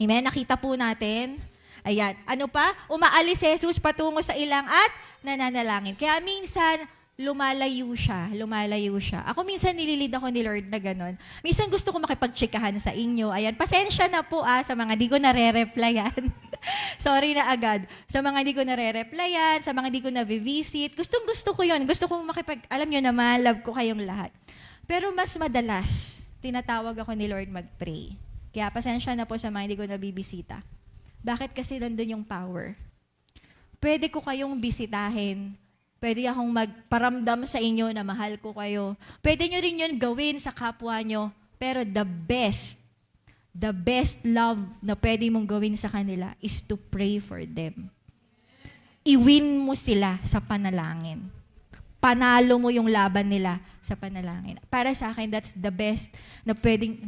Amen? Nakita po natin. Ayan. Ano pa? Umaalis si Jesus patungo sa ilang at nananalangin. Kaya minsan, lumalayo siya. Ako minsan nililid ako ni Lord na gano'n. Minsan gusto ko makipagtsikahan sa inyo. Ayan, pasensya na po sa mga di ko nare-replyan. Sorry na agad. Sa mga di ko nare-replyan, sa mga di ko na-visit. Gusto ko yun. Gusto ko alam nyo naman, love ko kayong lahat. Pero mas madalas, tinatawag ako ni Lord mag-pray. Kaya pasensya na po sa mga di ko nabibisita. Bakit? Kasi nandun yung power. Pwede ko kayong bisitahin. Pwede akong magparamdam sa inyo na mahal ko kayo. Pwede nyo rin yun gawin sa kapwa nyo. Pero the best love na pwede mong gawin sa kanila is to pray for them. I-win mo sila sa panalangin. Panalo mo yung laban nila sa panalangin. Para sa akin, that's the best na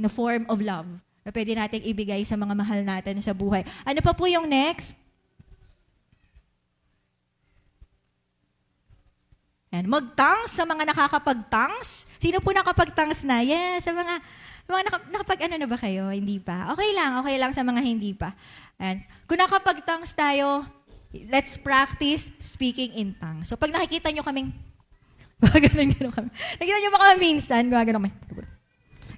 form of love na pwede nating ibigay sa mga mahal natin sa buhay. Ano pa po yung next? And mag-tongues sa mga nakakapag-tongues. Sino po nakapag-tongues na? Yes, sa mga nakapag-ano na ba kayo? Hindi pa. Okay lang sa mga hindi pa. And kung nakapag-tongues tayo, let's practice speaking in tongues. So pag nakikita nyo kaming, gano'n kami. Nakikita nyo ba kami minsan? Gano'n kami.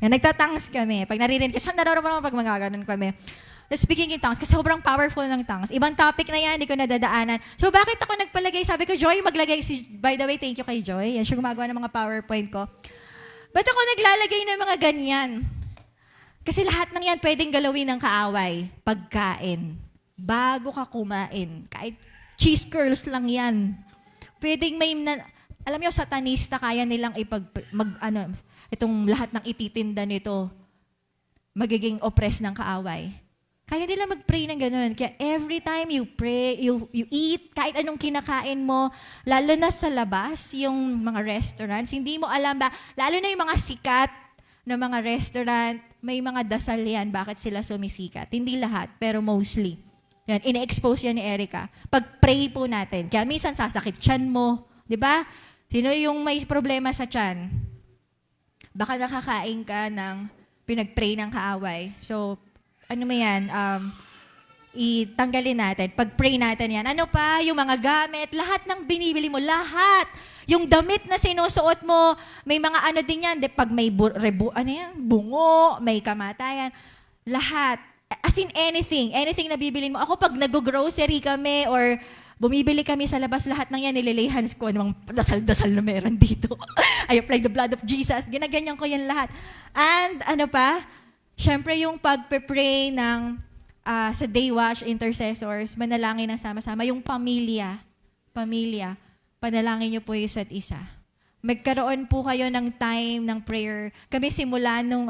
Yan, nagtatangs kami. Pag naririnig ka, saan nararamdaman pag mga gano'n kami? Speaking in tongues, kasi sobrang powerful ng tongues. Ibang topic na yan, hindi ko nadadaanan. So bakit ako nagpalagay? Sabi ko, Joy, maglagay. By the way, thank you kay Joy. Yan siya gumagawa ng mga PowerPoint ko. Ba't ako naglalagay ng mga ganyan? Kasi lahat ng yan pwedeng galawin ng kaaway. Pagkain. Bago ka kumain. Kahit cheese curls lang yan. Pwedeng alam niyo, satanista, kaya nilang itong lahat ng ititinda nito, magiging oppress ng kaaway. Kaya nila mag-pray ng ganun. Kaya every time you pray, you eat, kahit anong kinakain mo, lalo na sa labas, yung mga restaurants, hindi mo alam ba, lalo na yung mga sikat na mga restaurant, may mga dasal yan, bakit sila sumisikat. Hindi lahat, pero mostly. Yan, ine-expose yan ni Erica. Pag-pray po natin. Kaya minsan sasakit tiyan mo, di ba? Sino yung may problema sa tiyan? Baka nakakain ka ng pinag-pray ng kaaway. So, ano mo yan, itanggalin natin. Pag-pray natin yan. Ano pa? Yung mga gamit, lahat ng binibili mo, lahat. Yung damit na sinusuot mo, may mga ano din yan. Pag may bungo, may kamatayan, lahat. As in anything na bibilin mo. Ako pag nag-grocery kami or bumibili kami sa labas, lahat ng yan, nililay hands ko, anong dasal-dasal na meron dito. I apply the blood of Jesus. Ginaganyan ko yan lahat. And ano pa? Siyempre yung pag-pray ng sa Day Watch Intercessors, manalangin ng sama-sama. Yung pamilya, panalangin niyo po yung isa't isa. Magkaroon po kayo ng time ng prayer. Kami simula nung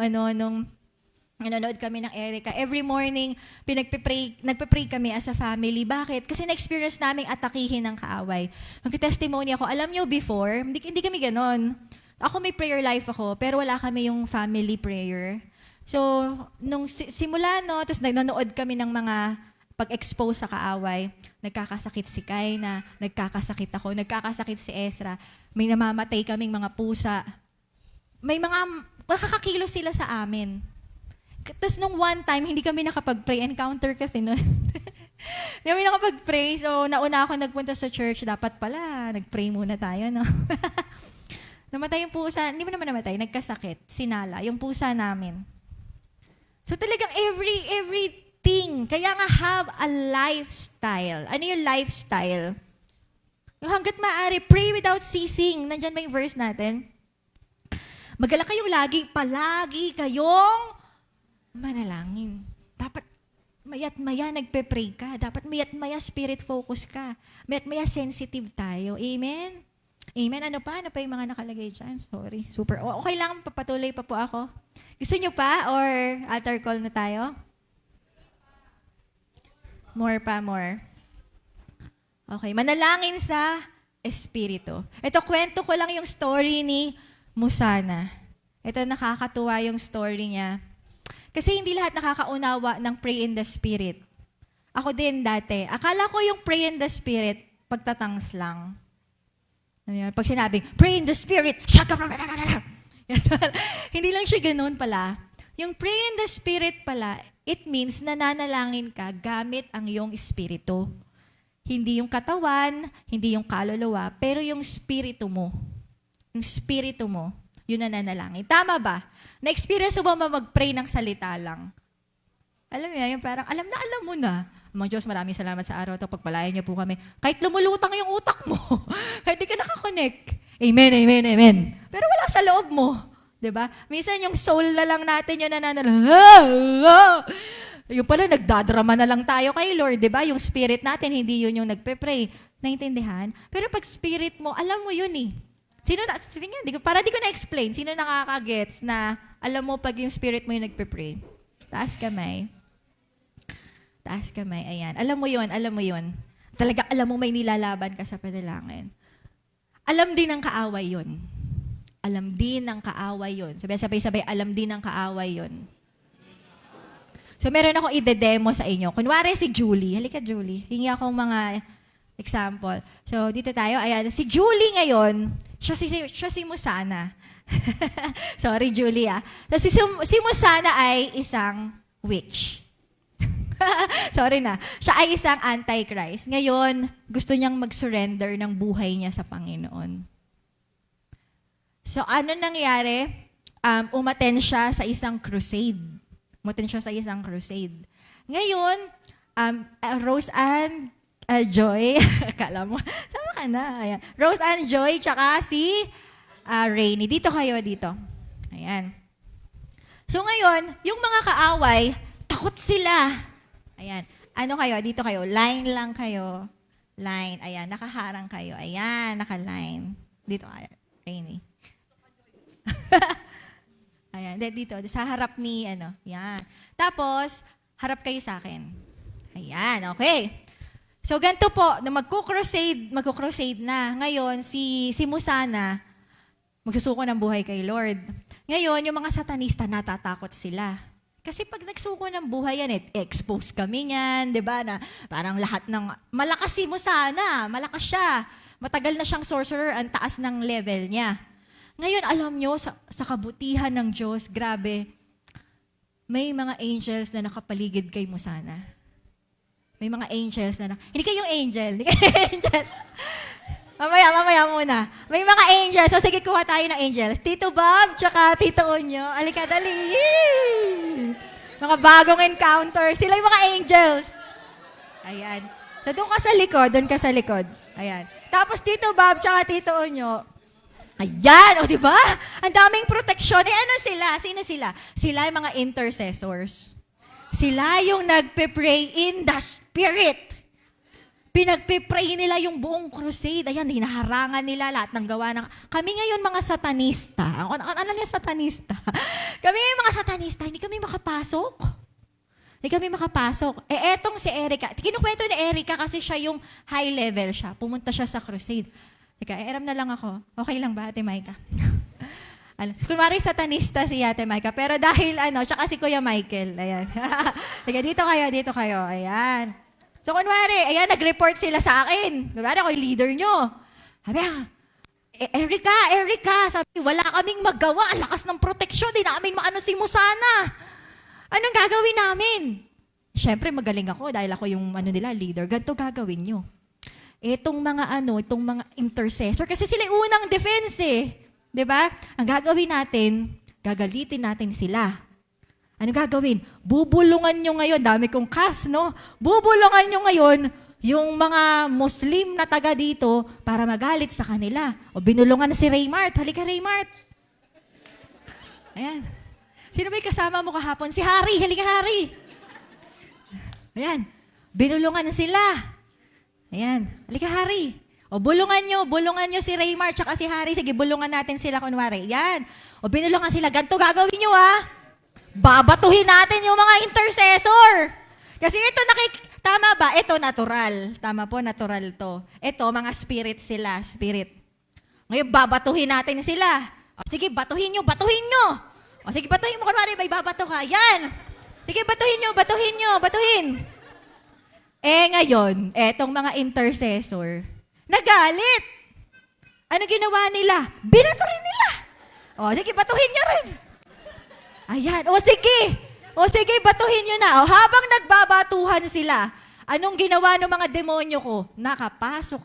nanonood kami ng Erica. Every morning, nagpe-pray kami as a family. Bakit? Kasi na-experience namin atakihin ng kaaway. Magka-testimony ako. Alam niyo before, hindi kami ganon. Ako may prayer life ako, pero wala kami yung family prayer. So, nung simula, tapos nanonood kami ng mga pag-expose sa kaaway. Nagkakasakit si Kaina, nagkakasakit ako, nagkakasakit si Ezra. May namamatay kaming mga pusa. May mga makakakilos sila sa amin. Tapos nung one time, hindi kami nakapag-pray. Encounter kasi nun. Hindi kami nakapag-pray. So, nauna ako nagpunta sa church. Dapat pala, nag-pray muna tayo, no? Namatay yung pusa. Hindi mo naman namatay. Nagkasakit. Sinala. Yung pusa namin. So, talagang everything. Kaya nga have a lifestyle. Ano yung lifestyle? Yung hanggat maaari, pray without ceasing. Nandyan ba yung verse natin? Magala kayong palagi kayong manalangin. Dapat mayat-maya nagpe-pray ka. Dapat mayat-maya spirit focus ka. Mayat-maya sensitive tayo. Amen? Amen. Ano pa yung mga nakalagay dyan? Sorry. Super. Okay lang, papatuloy pa po ako. Gusto nyo pa or altar call na tayo? More. Okay. Manalangin sa Espiritu. Ito, kwento ko lang yung story ni Musana. Ito, nakakatuwa yung story niya. Kasi hindi lahat nakakaunawa ng pray in the Spirit. Ako din dati. Akala ko yung pray in the Spirit, pagtatangs lang. Pag sinabing, pray in the Spirit, hindi lang siya ganoon pala. Yung pray in the Spirit pala, it means nananalangin ka gamit ang iyong espiritu. Hindi yung katawan, hindi yung kaluluwa, pero yung espiritu mo. Yung espiritu mo, yun nananalangin. Tama ba? Na-experience mo ba mag-pray ng salita lang? Alam mo yung parang, alam mo na. Mga Diyos, maraming salamat sa araw ito. Pagpalayan niyo po kami. Kahit lumulutang yung utak mo, kahit di ka nakakonect. Amen. Pero wala sa loob mo. Diba? Minsan yung soul na lang natin yung yung pala, nagdadrama na lang tayo kay Lord. Diba? Yung spirit natin, hindi yun yung nagpe-pray. Naintindihan? Pero pag spirit mo, alam mo yun eh. Para di ko na-explain, sino nakaka-gets na alam mo pag yung spirit mo yung nagpe-pray? Taas kamay, ayan. Alam mo yun. Talaga alam mo may nilalaban ka sa panalangin. Alam din ng kaaway yun. Sabay-sabay, alam din ng kaaway yun. So, meron akong ide-demo sa inyo. Kunwari si Julie. Halika, Julie. Hingi akong mga example. So, dito tayo. Ayan. Si Julie ngayon, siya si Musana. Sorry, Julie So, si Musana ay isang witch. Sorry na. Siya ay isang antichrist. Ngayon, gusto niyang mag-surrender ng buhay niya sa Panginoon. So, ano nangyari? Umattend siya sa isang crusade. Ngayon, Rose Ann Joy, akala mo, sama ka na. Ayan. Rose Ann Joy, tsaka si Rainy. Dito kayo, dito. Ayan. So ngayon, yung mga kaaway, takot sila. Ayan. Ano kayo? Dito kayo. Line lang kayo. Line. Ayan. Nakaharang kayo. Ayan. Naka-line. Dito kayo. Rainy. Ayan. Dito. Sa harap ni, ano. Ayan. Tapos, harap kayo sa akin. Ayan. Okay. So, ganito po. Na magkukrusade na. Ngayon, si Musana, magsusuko ng buhay kay Lord. Ngayon, yung mga satanista, natatakot sila. Kasi pag nagsuko ng buhay yan, expose kami yan, di ba? Na parang lahat ng, malakas si Musana, malakas siya. Matagal na siyang sorcerer, ang taas ng level niya. Ngayon, alam nyo, sa kabutihan ng Diyos, grabe, may mga angels na nakapaligid kay Musana. May mga angels na, hindi kayong angel, hindi kayong angel. Mamaya muna. May mga angels. So, sige, kuha tayo ng angels. Tito Bob, tsaka Tito Onyo. Alika, dali. Mga bagong encounter. Sila yung mga angels. Ayan. So, doon ka sa likod. Ayan. Tapos, Tito Bob, tsaka Tito Onyo. Ayan, o diba? Ang daming proteksyon. Ano sila? Sino sila? Sila yung mga intercessors. Sila yung nagpe-pray in the Spirit. Pinagpipray nila yung buong crusade. Ayan, hinaharangan nila lahat ng gawa ng... Kami ngayon mga satanista. Ano yung satanista? Kami ngayon mga satanista, hindi kami makapasok. Hindi kami makapasok. Etong si Erica. Kinukwento ni Erica kasi siya yung high level siya. Pumunta siya sa crusade. Teka, eram na lang ako. Okay lang ba, Ate Maika? Kunwari satanista si Ate Maika. Pero dahil tsaka si Kuya Michael. Ayan. Teka, dito kayo. Ayan. So, kunwari, ayan, nag-report sila sa akin. Kunwari, ako yung leader nyo. Sabi, Erica, sabi, wala kaming magawa. Ang lakas ng proteksyon. Di namin maano si Musana. Anong gagawin namin? Siyempre, magaling ako dahil ako yung leader. Ganito gagawin nyo. Itong mga intercessor. Kasi sila yung unang defense eh. Diba? Ang gagawin natin, gagalitin natin sila. Ano gagawin? Bubulungan nyo ngayon, dami kong cast, no? Bubulungan nyo ngayon yung mga Muslim na taga dito para magalit sa kanila. O binulungan si Raymart. Halika, Raymart. Ayan. Sino ba yung kasama mo kahapon? Si Harry. Halika, Harry. Ayan. Binulungan na sila. Ayan. Halika, Harry. O bulungan nyo si Raymart tsaka si Harry. Sige, bulungan natin sila kunwari. Ayan. O binulungan sila. Ganito gagawin nyo, babatuhin natin yung mga intercessor. Kasi ito, tama ba? Ito, natural. Tama po, natural to. Ito, mga spirit sila, spirit. Ngayon, babatuhin natin sila. O, sige, batuhin nyo. O, sige, batuhin mo. Kunwari, may babato ka. Yan. Sige, batuhin nyo. Ngayon, etong mga intercessor, nagalit. Ano ginawa nila? Binato rin nila. O, sige, batuhin nyo rin. Ayan. O sige, batuhin nyo na. O, habang nagbabatuhan sila, anong ginawa ng mga demonyo ko? Nakapasok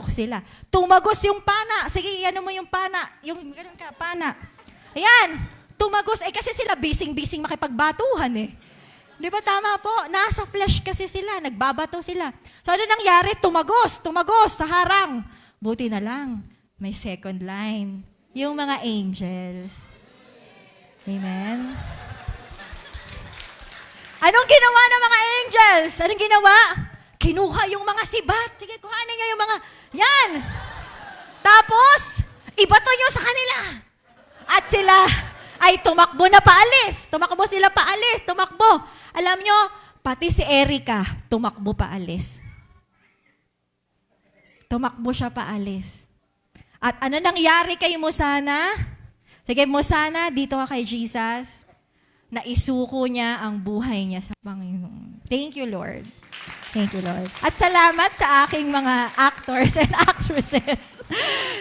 sila. Tumagos yung pana. Sige, ano mo yung pana. Yung ganun ka, pana. Ayan. Tumagos. Kasi sila bising-bising makipagbatuhan eh. Di ba tama po? Nasa flesh kasi sila. Nagbabato sila. So ano nangyari? Tumagos sa harang. Buti na lang. May second line. Yung mga angels. Amen? Anong ginawa ng mga angels? Anong ginawa? Kinuha yung mga sibat. Sige, kuhanin nyo yung mga... Yan! Tapos, ibato nyo sa kanila. At sila ay tumakbo na paalis. Tumakbo. Alam nyo, pati si Erica, tumakbo paalis. Tumakbo siya paalis. At ano nangyari kay Musana? Sige, Musana, dito ka kay Jesus. Naisuko niya ang buhay niya sa Panginoon. Thank you, Lord. At salamat sa aking mga actors and actresses.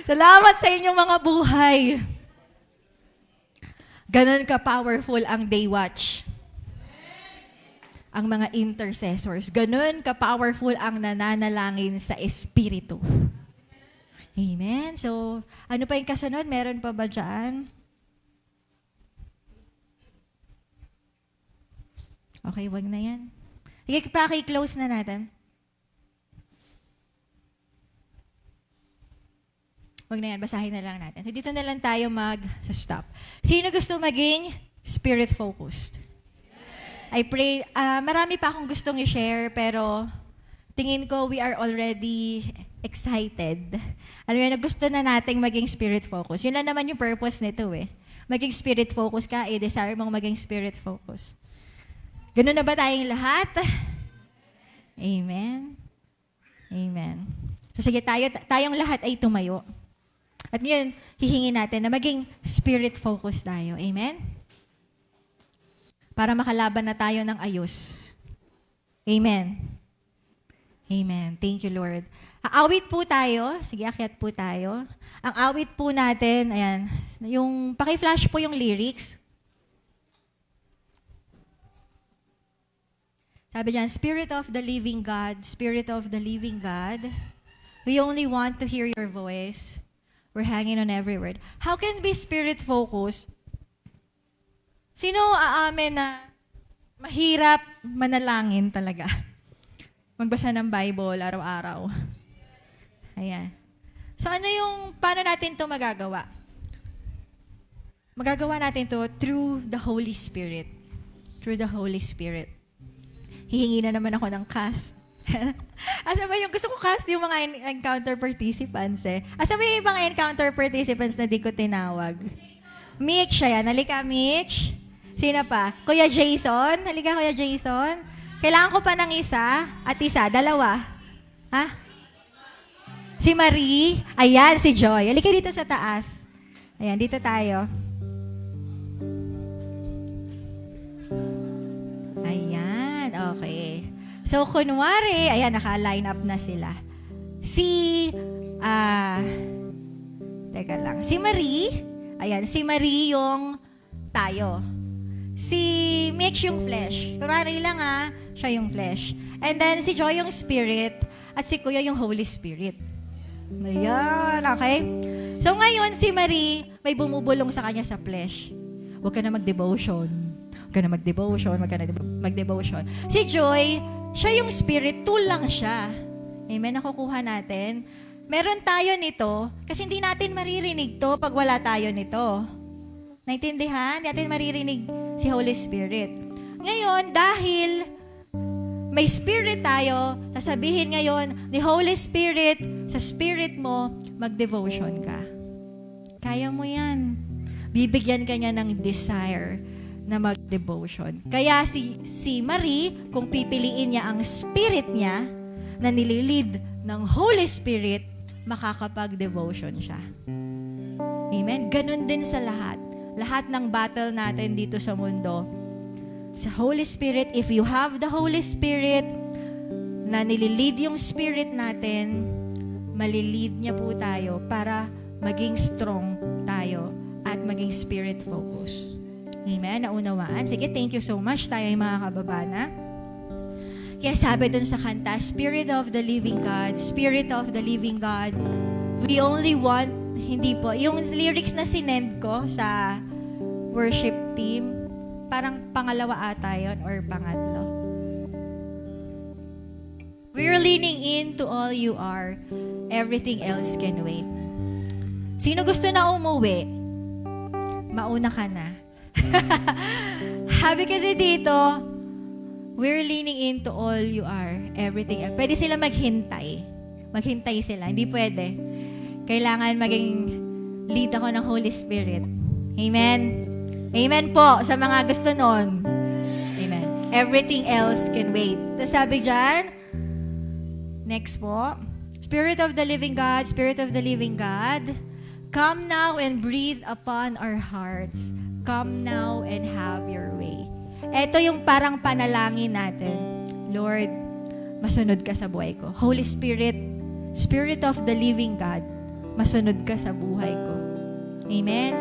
Salamat sa inyong mga buhay. Ganon ka-powerful ang Day Watch. Ang mga intercessors. Ganon ka-powerful ang nananalangin sa Espiritu. Amen. So, ano pa yung kasunod? Meron pa ba dyan? Okay, wag na yan. Sige, paki-close na natin. Wag na yan, basahin na lang natin. So dito na lang tayo mag-stop. Sino gusto maging spirit-focused? I pray, marami pa akong gustong i-share, pero tingin ko we are already excited. Alam mo, gusto na nating maging spirit-focused. Yun lang naman yung purpose nito eh. Maging spirit-focused ka, desire mong maging spirit-focused. Ganun na ba tayong lahat? Amen. Amen. So sige, tayong lahat ay tumayo. At ngayon, hihingin natin na maging spirit-focused tayo. Amen? Para makalaban na tayo ng ayos. Amen. Amen. Thank you, Lord. Awit po tayo. Sige, akyat po tayo. Ang awit po natin, ayan, yung, paki-flash po yung lyrics. Sabi dyan, Spirit of the living God, Spirit of the living God, we only want to hear your voice. We're hanging on every word. How can be spirit-focused? Sino aamin na mahirap manalangin talaga? Magbasa ng Bible araw-araw. Ayan. So paano natin ito magagawa? Magagawa natin ito through the Holy Spirit. Through the Holy Spirit. Hihingi na naman ako ng cast. Asa ba yung gusto ko cast yung mga encounter participants eh. Asa ba yung ibang encounter participants na di ko tinawag? Mitch, siya yan. Halika, Mitch. Sino pa? Kuya Jason. Halika, Kuya Jason. Kailangan ko pa ng isa at isa. Dalawa. Ha? Si Marie. Ayan, si Joy. Halika dito sa taas. Ayan, dito tayo. Ayan, okay. So, kunwari, ayan, naka-line up na sila. Teka lang. Si Marie, ayan, si Marie yung tayo. Si Mitch yung flesh. Kunwari lang siya yung flesh. And then, si Joy yung spirit, at si Kuya yung Holy Spirit. Ayan, okay? So, ngayon, si Marie, may bumubulong sa kanya sa flesh. Huwag ka na mag-devotion. Huwag ka na mag-devotion, huwag ka na mag-devotion. Si Joy, siya yung spirit, tool lang siya. Amen, nakukuha natin. Meron tayo nito, kasi hindi natin maririnig to pag wala tayo nito. Naintindihan? Hindi natin maririnig si Holy Spirit. Ngayon, dahil may spirit tayo, sasabihin ngayon ni Holy Spirit, sa spirit mo, mag-devotion ka. Kaya mo yan. Bibigyan ka niya ng desire na mag-devotion. Kaya si Marie, kung pipiliin niya ang spirit niya na nililid ng Holy Spirit, makakapag-devotion siya. Amen? Ganun din sa lahat. Lahat ng battle natin dito sa mundo. Sa Holy Spirit, if you have the Holy Spirit na nililid yung spirit natin, malilid niya po tayo para maging strong tayo at maging spirit focus. Amen? Naunawaan. Sige, thank you so much. Tayo ay mga kababana. Kaya sabi dun sa kanta, Spirit of the living God, Spirit of the living God, we only want, hindi po, yung lyrics na sinend ko sa worship team, parang pangalawa ata yun or pangatlo. We're leaning into all you are. Everything else can wait. Sino gusto na umuwi? Mauna ka na. Habi kasi dito, we're leaning into all you are, everything else. Pwede sila maghintay. Maghintay sila. Hindi pwede. Kailangan maging lead ako ng Holy Spirit. Amen? Amen po sa mga gusto nun. Amen. Everything else can wait. Tapos sabi dyan, next po, Spirit of the living God, Spirit of the living God, come now and breathe upon our hearts. Come now and have your way. Ito yung parang panalangin natin. Lord, masunod ka sa buhay ko. Holy Spirit, Spirit of the living God, masunod ka sa buhay ko. Amen?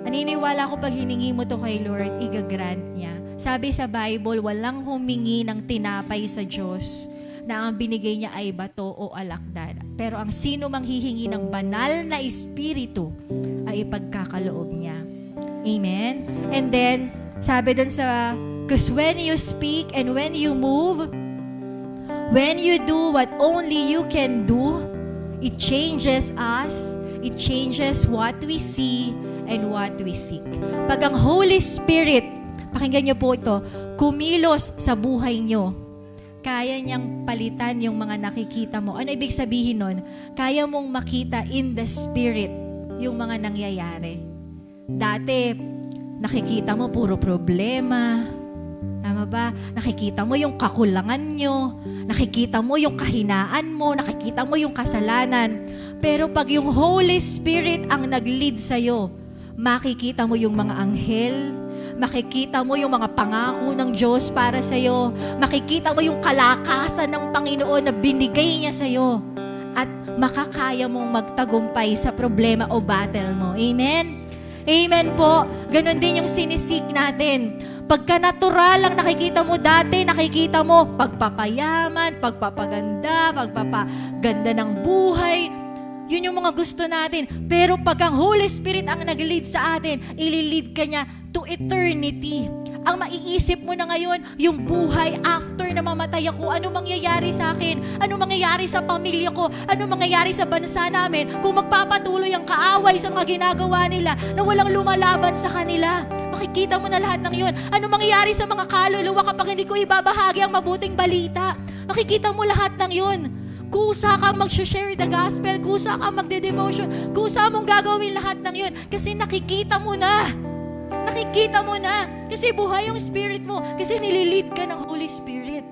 Naniniwala ko pag hiningi mo to kay Lord, igagrant niya. Sabi sa Bible, walang humingi ng tinapay sa Diyos na ang binigay niya ay bato o alakdan. Pero ang sino mang hihingi ng banal na espiritu ay ipagkakaloob niya. Amen? And then, sabi dun sa, because when you speak and when you move, when you do what only you can do, it changes us, It changes what we see and what we seek. Pag ang Holy Spirit, pakinggan niyo po ito, kumilos sa buhay niyo, kaya niyang palitan yung mga nakikita mo. Ano ibig sabihin nun? Kaya mong makita in the Spirit yung mga nangyayari. Dati, nakikita mo puro problema. Tama ba? Nakikita mo yung kakulangan nyo. Nakikita mo yung kahinaan mo. Nakikita mo yung kasalanan. Pero pag yung Holy Spirit ang nag-lead sa'yo, makikita mo yung mga anghel, makikita mo yung mga pangako ng Diyos para sa'yo, makikita mo yung kalakasan ng Panginoon na binigay niya sa'yo, at makakaya mong magtagumpay sa problema o battle mo. Amen? Amen po. Ganon din yung sinisik natin. Pagka natural ang nakikita mo dati, nakikita mo pagpapayaman, pagpapaganda, pagpapaganda ng buhay. Yun yung mga gusto natin. Pero pag ang Holy Spirit ang nag-lead sa atin, ililid ka niya to eternity. Ang maiisip mo na ngayon, yung buhay after na mamatay ako, ano mangyayari sa akin? Ano mangyayari sa pamilya ko? Ano mangyayari sa bansa namin? Kung magpapatuloy ang kaaway sa mga ginagawa nila na walang lumalaban sa kanila. Makikita mo na lahat ng yun. Ano mangyayari sa mga kaluluwa kapag hindi ko ibabahagi ang mabuting balita? Makikita mo lahat ng yun. Kusa kang mag-share the gospel, kusa kang magde-devotion, kusa mong gagawin lahat ng yun kasi nakikita mo na. Nakikita mo na. Kasi buhay yung spirit mo. Kasi nililid ka ng Holy Spirit.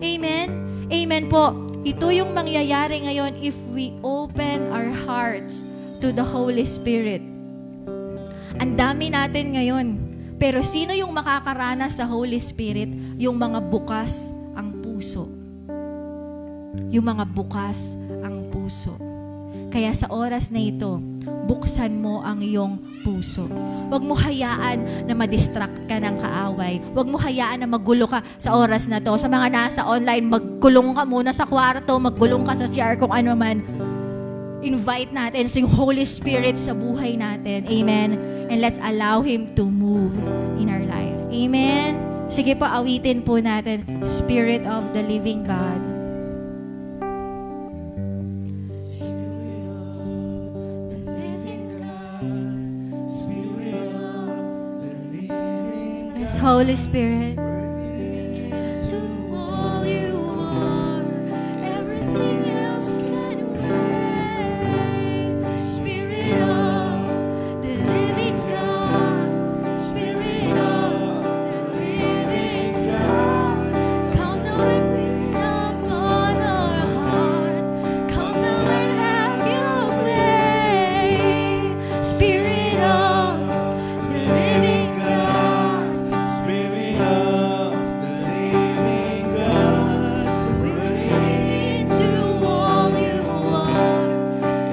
Amen? Amen po. Ito yung mangyayari ngayon if we open our hearts to the Holy Spirit. Ang dami natin ngayon. Pero sino yung makakaranas sa Holy Spirit? Yung mga bukas ang puso. Yung mga bukas ang puso. Kaya sa oras na ito, buksan mo ang iyong puso. Huwag mo hayaan na ma-distract ka ng kaaway. Huwag mo hayaan na magulo ka sa oras na to. Sa mga nasa online, magkulong ka muna sa kwarto, magkulong ka sa CR, kung ano man. Invite natin yung Holy Spirit sa buhay natin. Amen? And let's allow Him to move in our life. Amen? Sige po, awitin po natin, Spirit of the Living God. Holy Spirit, to all you are, everything else can wait. Spirit of the living God, Spirit of the living God, come now and breathe upon our hearts, come now and have your way. Spirit of the living God, Spirit of the living God, we're into all you are.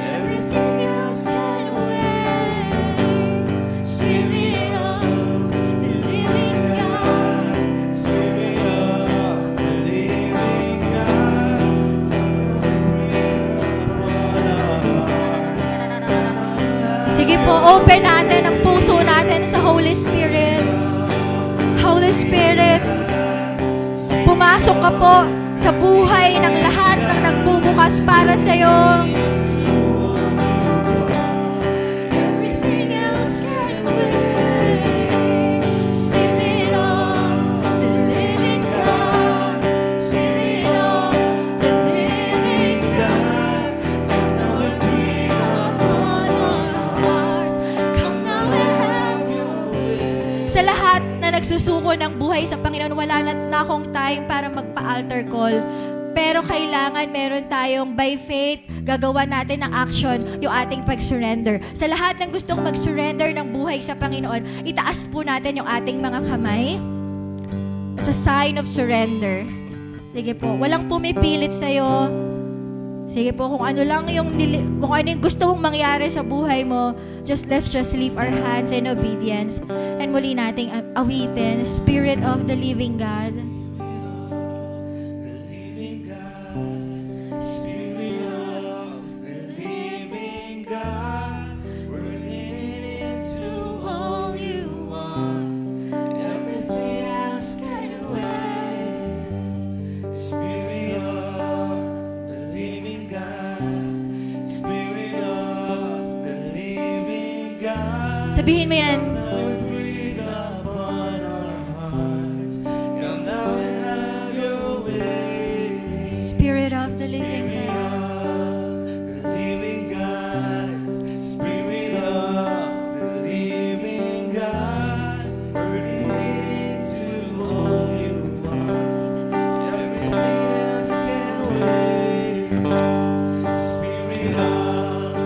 Everything else can wait. Spirit of the living God, Spirit of the living God, sige po, open natin ang puso natin sa Holy Spirit. Holy Spirit, pumasok ka po sa buhay ng lahat ng nagbubukas para sa iyo. Everything else can wait. Spirit of the living God, Spirit of the living God, come now and breathe upon our hearts. Come now and have your way. Sa lahat na nagsusuko ng buhay sa Panginoon, wala na akong time para magpa-altar call. Pero kailangan meron tayong by faith, gagawa natin ng action yung ating pag-surrender. Sa lahat ng gustong mag-surrender ng buhay sa Panginoon, itaas po natin yung ating mga kamay. It's a sign of surrender. Sige po, walang pumipilit sa'yo. Sige po, kung ano yung gusto mong mangyari sa buhay mo, let's just lift our hands in obedience. And muli nating awitin, Spirit of the living God. Spirit of the living God, we're leaning into all you are. Everything else can wait. Spirit of the living God, Spirit of the God. Sabihin mo yan. Breathe upon our hearts. Come now and have your way. Spirit of the living God. The living God, Spirit of the living God, burning into all you are. Everything else can wait. Spirit of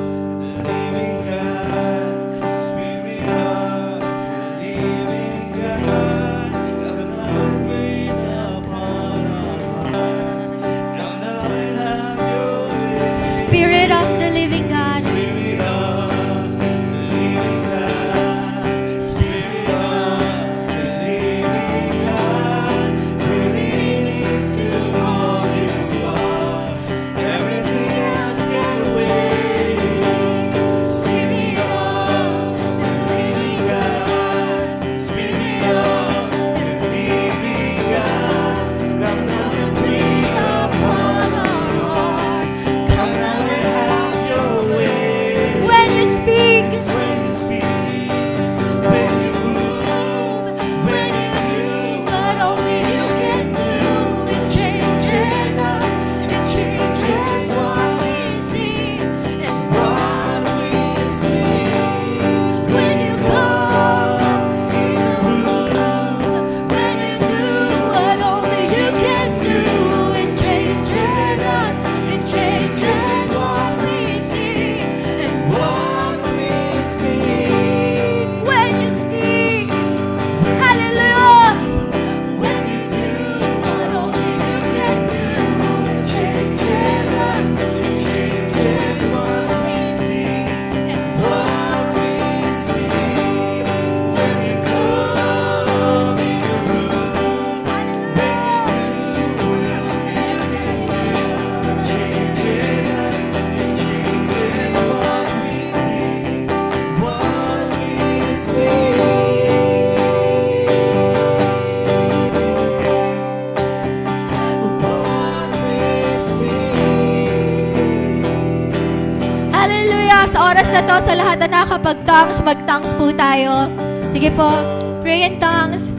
the living God, Spirit of the living God, come now and breathe upon our hearts. Come now and have your way. Spirit of the living God. Spirit of the living God, Spirit of the living God, burning into all you are. Everything else can wait. Spirit of the living God, Spirit of the living God, come now and breathe upon our hearts. Come now and have your way. When you speak, When you speak, when you move, when you do what only you can do, it changes us, it changes what we see and what we see. When you come in the room, when you do what only you can do, it changes us, it changes what we see and what we see. when you speak, hallelujah. When you do what only you can do, it changes us, it changes what we see and what we see. When you come in the room, when you do what only you can do, it changes us, it changes what we see, what we see. Hallelujah! Sa oras na to, sa lahat na nakapag-tongues, mag-tongues po tayo. Sige po, pray in tongues.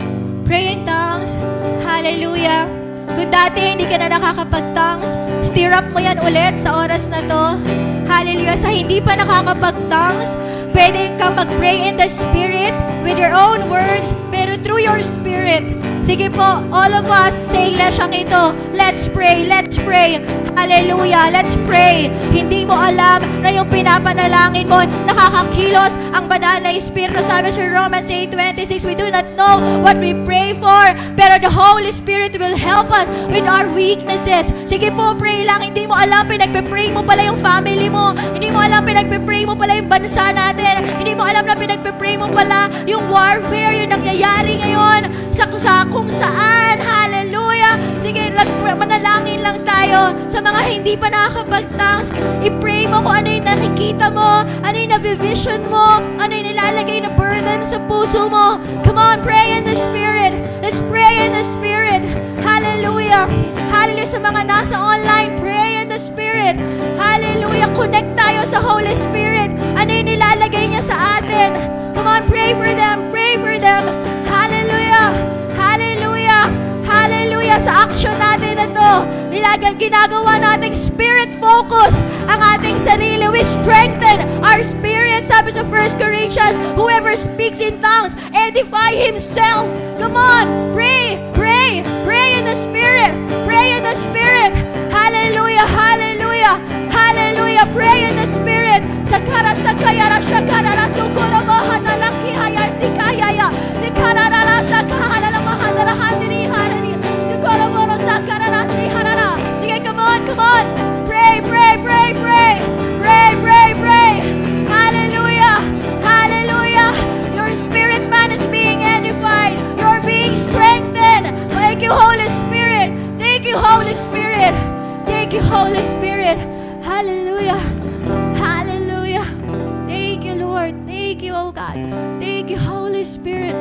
Pray in tongues. Hallelujah! Kung dati hindi ka na nakakapag-tongues, stir up mo yan ulit sa oras na to. Hallelujah! Sa hindi pa nakakapag-tongues, pwede ka mag-pray in the Spirit with your own words, pero through your Spirit. Sige po, all of us sa iglesyang ito, let's pray, let's pray. Hallelujah, let's pray. Hindi mo alam na yung pinapanalangin mo, nakakakilos ang banal na Espiritu. Sabi sa Romans 8:26, we do not know what we pray for, pero the Holy Spirit will help us with our weaknesses. Sige po, pray lang. Hindi mo alam, pinagpe-pray mo pala yung family mo. Hindi mo alam, pinagpe-pray mo pala yung bansa natin. Hindi mo alam na pinagpe-pray mo pala yung warfare, yung nangyayari ngayon sa kung saan. Hallelujah. Sige, manalangin lang tayo sa mga hindi pa nakakapag-tongues. I-pray mo kung ano yung nakikita mo, ano yung nabivision mo, ano yung nilalagay na burden sa puso mo. Come on, pray in the Spirit. Let's pray in the Spirit. Hallelujah. Hallelujah. Sa mga nasa online, pray in the Spirit. Hallelujah. Connect tayo sa Holy Spirit. Ano yung nilalagay niya sa atin. Come on, pray for them. Pray for them. Hallelujah. Hallelujah. Hallelujah. Sa action natin na to, ginagawa nating spirit focus ang ating sarili. We strengthen our spirit. Sabi sa 1 Corinthians, whoever speaks in tongues, edify himself. Come on, pray, pray, pray in the Spirit. Pray in the Spirit. Hallelujah, hallelujah, hallelujah. Pray in the Spirit. Sakara sakayara shakarara sukura mahanalaki haya sikayaya. Sikarara sakahala mahanara handiri harani. Sukura moro sakarara siharara. Sige, come on, come on. Pray, pray, pray, pray. Pray, pray, pray. Hallelujah, hallelujah. Your spirit man is being edified. You're being strengthened. Thank you, Holy Spirit. Thank you, Holy Spirit. Thank you, Holy Spirit. Hallelujah. Hallelujah. Thank you, Lord. Thank you, oh God. Thank you, Holy Spirit.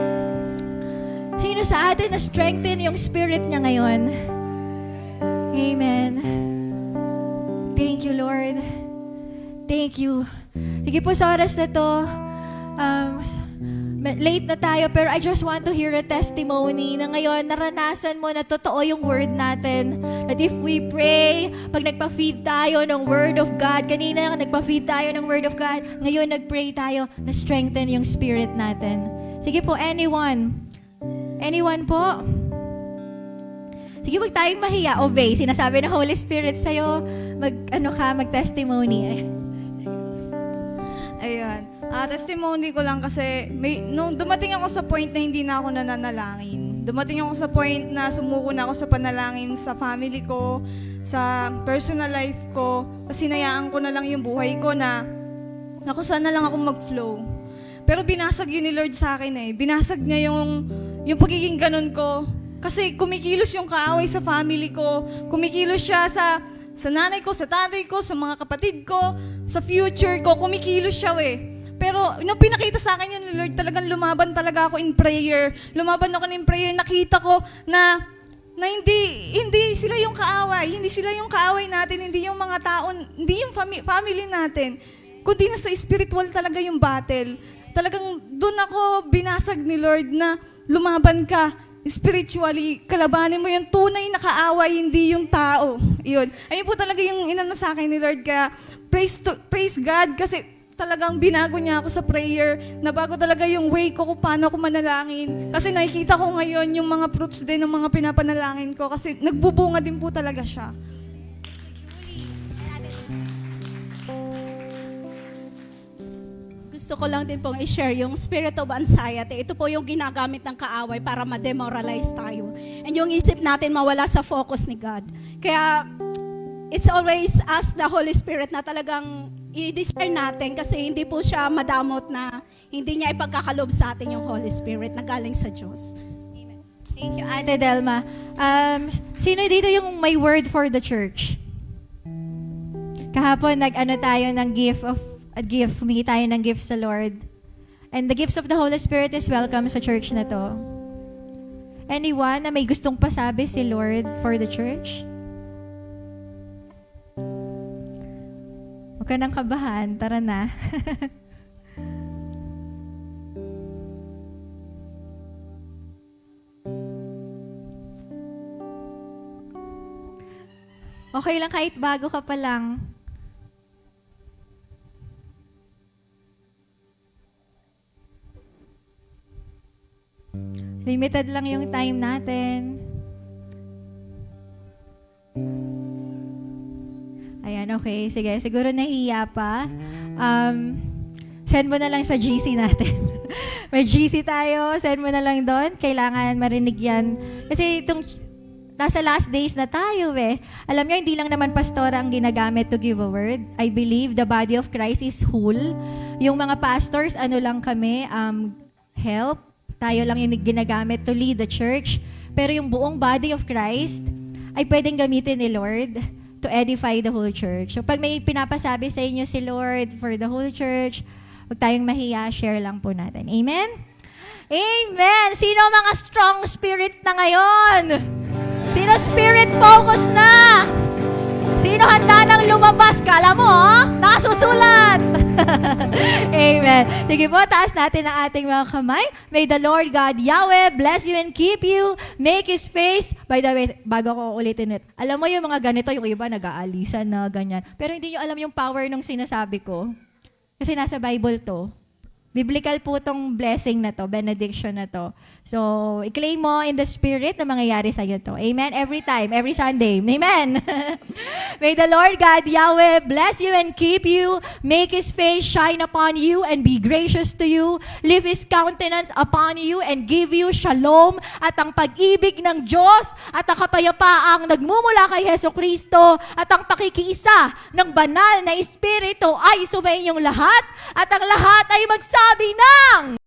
Sino sa atin na strengthen yung spirit niya ngayon? Amen. Thank you, Lord. Thank you. Sige po sa oras na to, late na tayo, pero I just want to hear a testimony na ngayon, naranasan mo na totoo yung word natin. That if we pray, pag nagpa-feed tayo ng word of God, kanina nagpa-feed tayo ng word of God, ngayon nag-pray tayo, na-strengthen yung spirit natin. Sige po, anyone? Anyone po? Sige, wag tayong mahiya. Obey. Sinasabi ng Holy Spirit sa'yo, mag-testimony. Ayun. Testimony ko lang kasi nung dumating ako sa point na hindi na ako nananalangin. Dumating ako sa point na sumuko na ako sa panalangin sa family ko, sa personal life ko. Kasi sinayaan ko na lang yung buhay ko na naku, sana lang ako mag-flow. Pero binasag yun ni Lord sa akin eh. Binasag niya yung pagiging ganun ko. Kasi kumikilos yung kaaway sa family ko. Kumikilos siya sa nanay ko, sa tatay ko, sa mga kapatid ko, sa future ko. Kumikilos siya eh. Pero nung pinakita sa akin yun ni Lord, talagang lumaban talaga ako in prayer. Lumaban ako in prayer. Nakita ko na hindi sila yung kaaway. Hindi sila yung kaaway natin. Hindi yung mga tao, hindi yung family natin. Kundi na sa spiritual talaga yung battle. Talagang doon ako binasag ni Lord na lumaban ka. Spiritually, kalabanin mo yung tunay na kaaway, hindi yung tao. Yun. Ayun po talaga yung inano sa akin ni Lord. Kaya praise God kasi talagang binago niya ako sa prayer. Nabago talaga yung way ko kung paano ako manalangin. Kasi nakikita ko ngayon yung mga fruits din ng mga pinapanalangin ko. Kasi nagbubunga din po talaga siya. Gusto ko lang din pong i-share yung spirit of anxiety. Ito po yung ginagamit ng kaaway para ma-demoralize tayo. And yung isip natin mawala sa focus ni God. Kaya, it's always ask the Holy Spirit na talagang i-discern natin kasi hindi po siya madamot na hindi niya ipagkakalob sa atin yung Holy Spirit na galing sa Diyos. Amen. Thank you, Ate Delma. Sino dito yung may word for the church? Kahapon, tayo ng humingi tayo ng gift sa Lord. And the gifts of the Holy Spirit is welcome sa church na to. Anyone na may gustong pasabi si Lord for the church? Huwag ka nang kabahan. Tara na. Okay lang kahit bago ka pa lang. Limited lang yung time natin. Ayan, okay. Sige, siguro nahiya pa. Send mo na lang sa GC natin. May GC tayo. Send mo na lang doon. Kailangan marinig yan. Kasi nasa last days na tayo eh. Alam nyo, hindi lang naman pastora ang ginagamit to give a word. I believe the body of Christ is whole. Yung mga pastors, lang kami, help. Tayo lang yung ginagamit to lead the church. Pero yung buong body of Christ ay pwedeng gamitin ni Lord to edify the whole church. So pag may pinapasabi sa inyo si Lord for the whole church, huwag tayong mahiya, share lang po natin. Amen? Amen! Sino mga strong spirit na ngayon? Sino spirit focus na? Sino handa nang lumabas? Kala mo, nakasusulat! Amen. Sige po, taas natin ang ating mga kamay. May the Lord God, Yahweh, bless you and keep you. Make His face. By the way, bago ko ulitin it, alam mo yung mga ganito, yung iba nag-aalisan na ganyan. Pero hindi nyo alam yung power nung sinasabi ko. Kasi nasa Bible to. Biblical po tong blessing na to, benediction na to. So, i-claim mo in the spirit na mangyayari sa'yo to. Amen? Every time, every Sunday. Amen? May the Lord God, Yahweh, bless you and keep you. Make His face shine upon you and be gracious to you. Lift His countenance upon you and give you shalom. At ang pag-ibig ng Diyos at ang kapayapaang nagmumula kay Heso Kristo at ang pakikiisa ng banal na Espiritu ay sumainyong lahat at ang lahat ay magsabi ng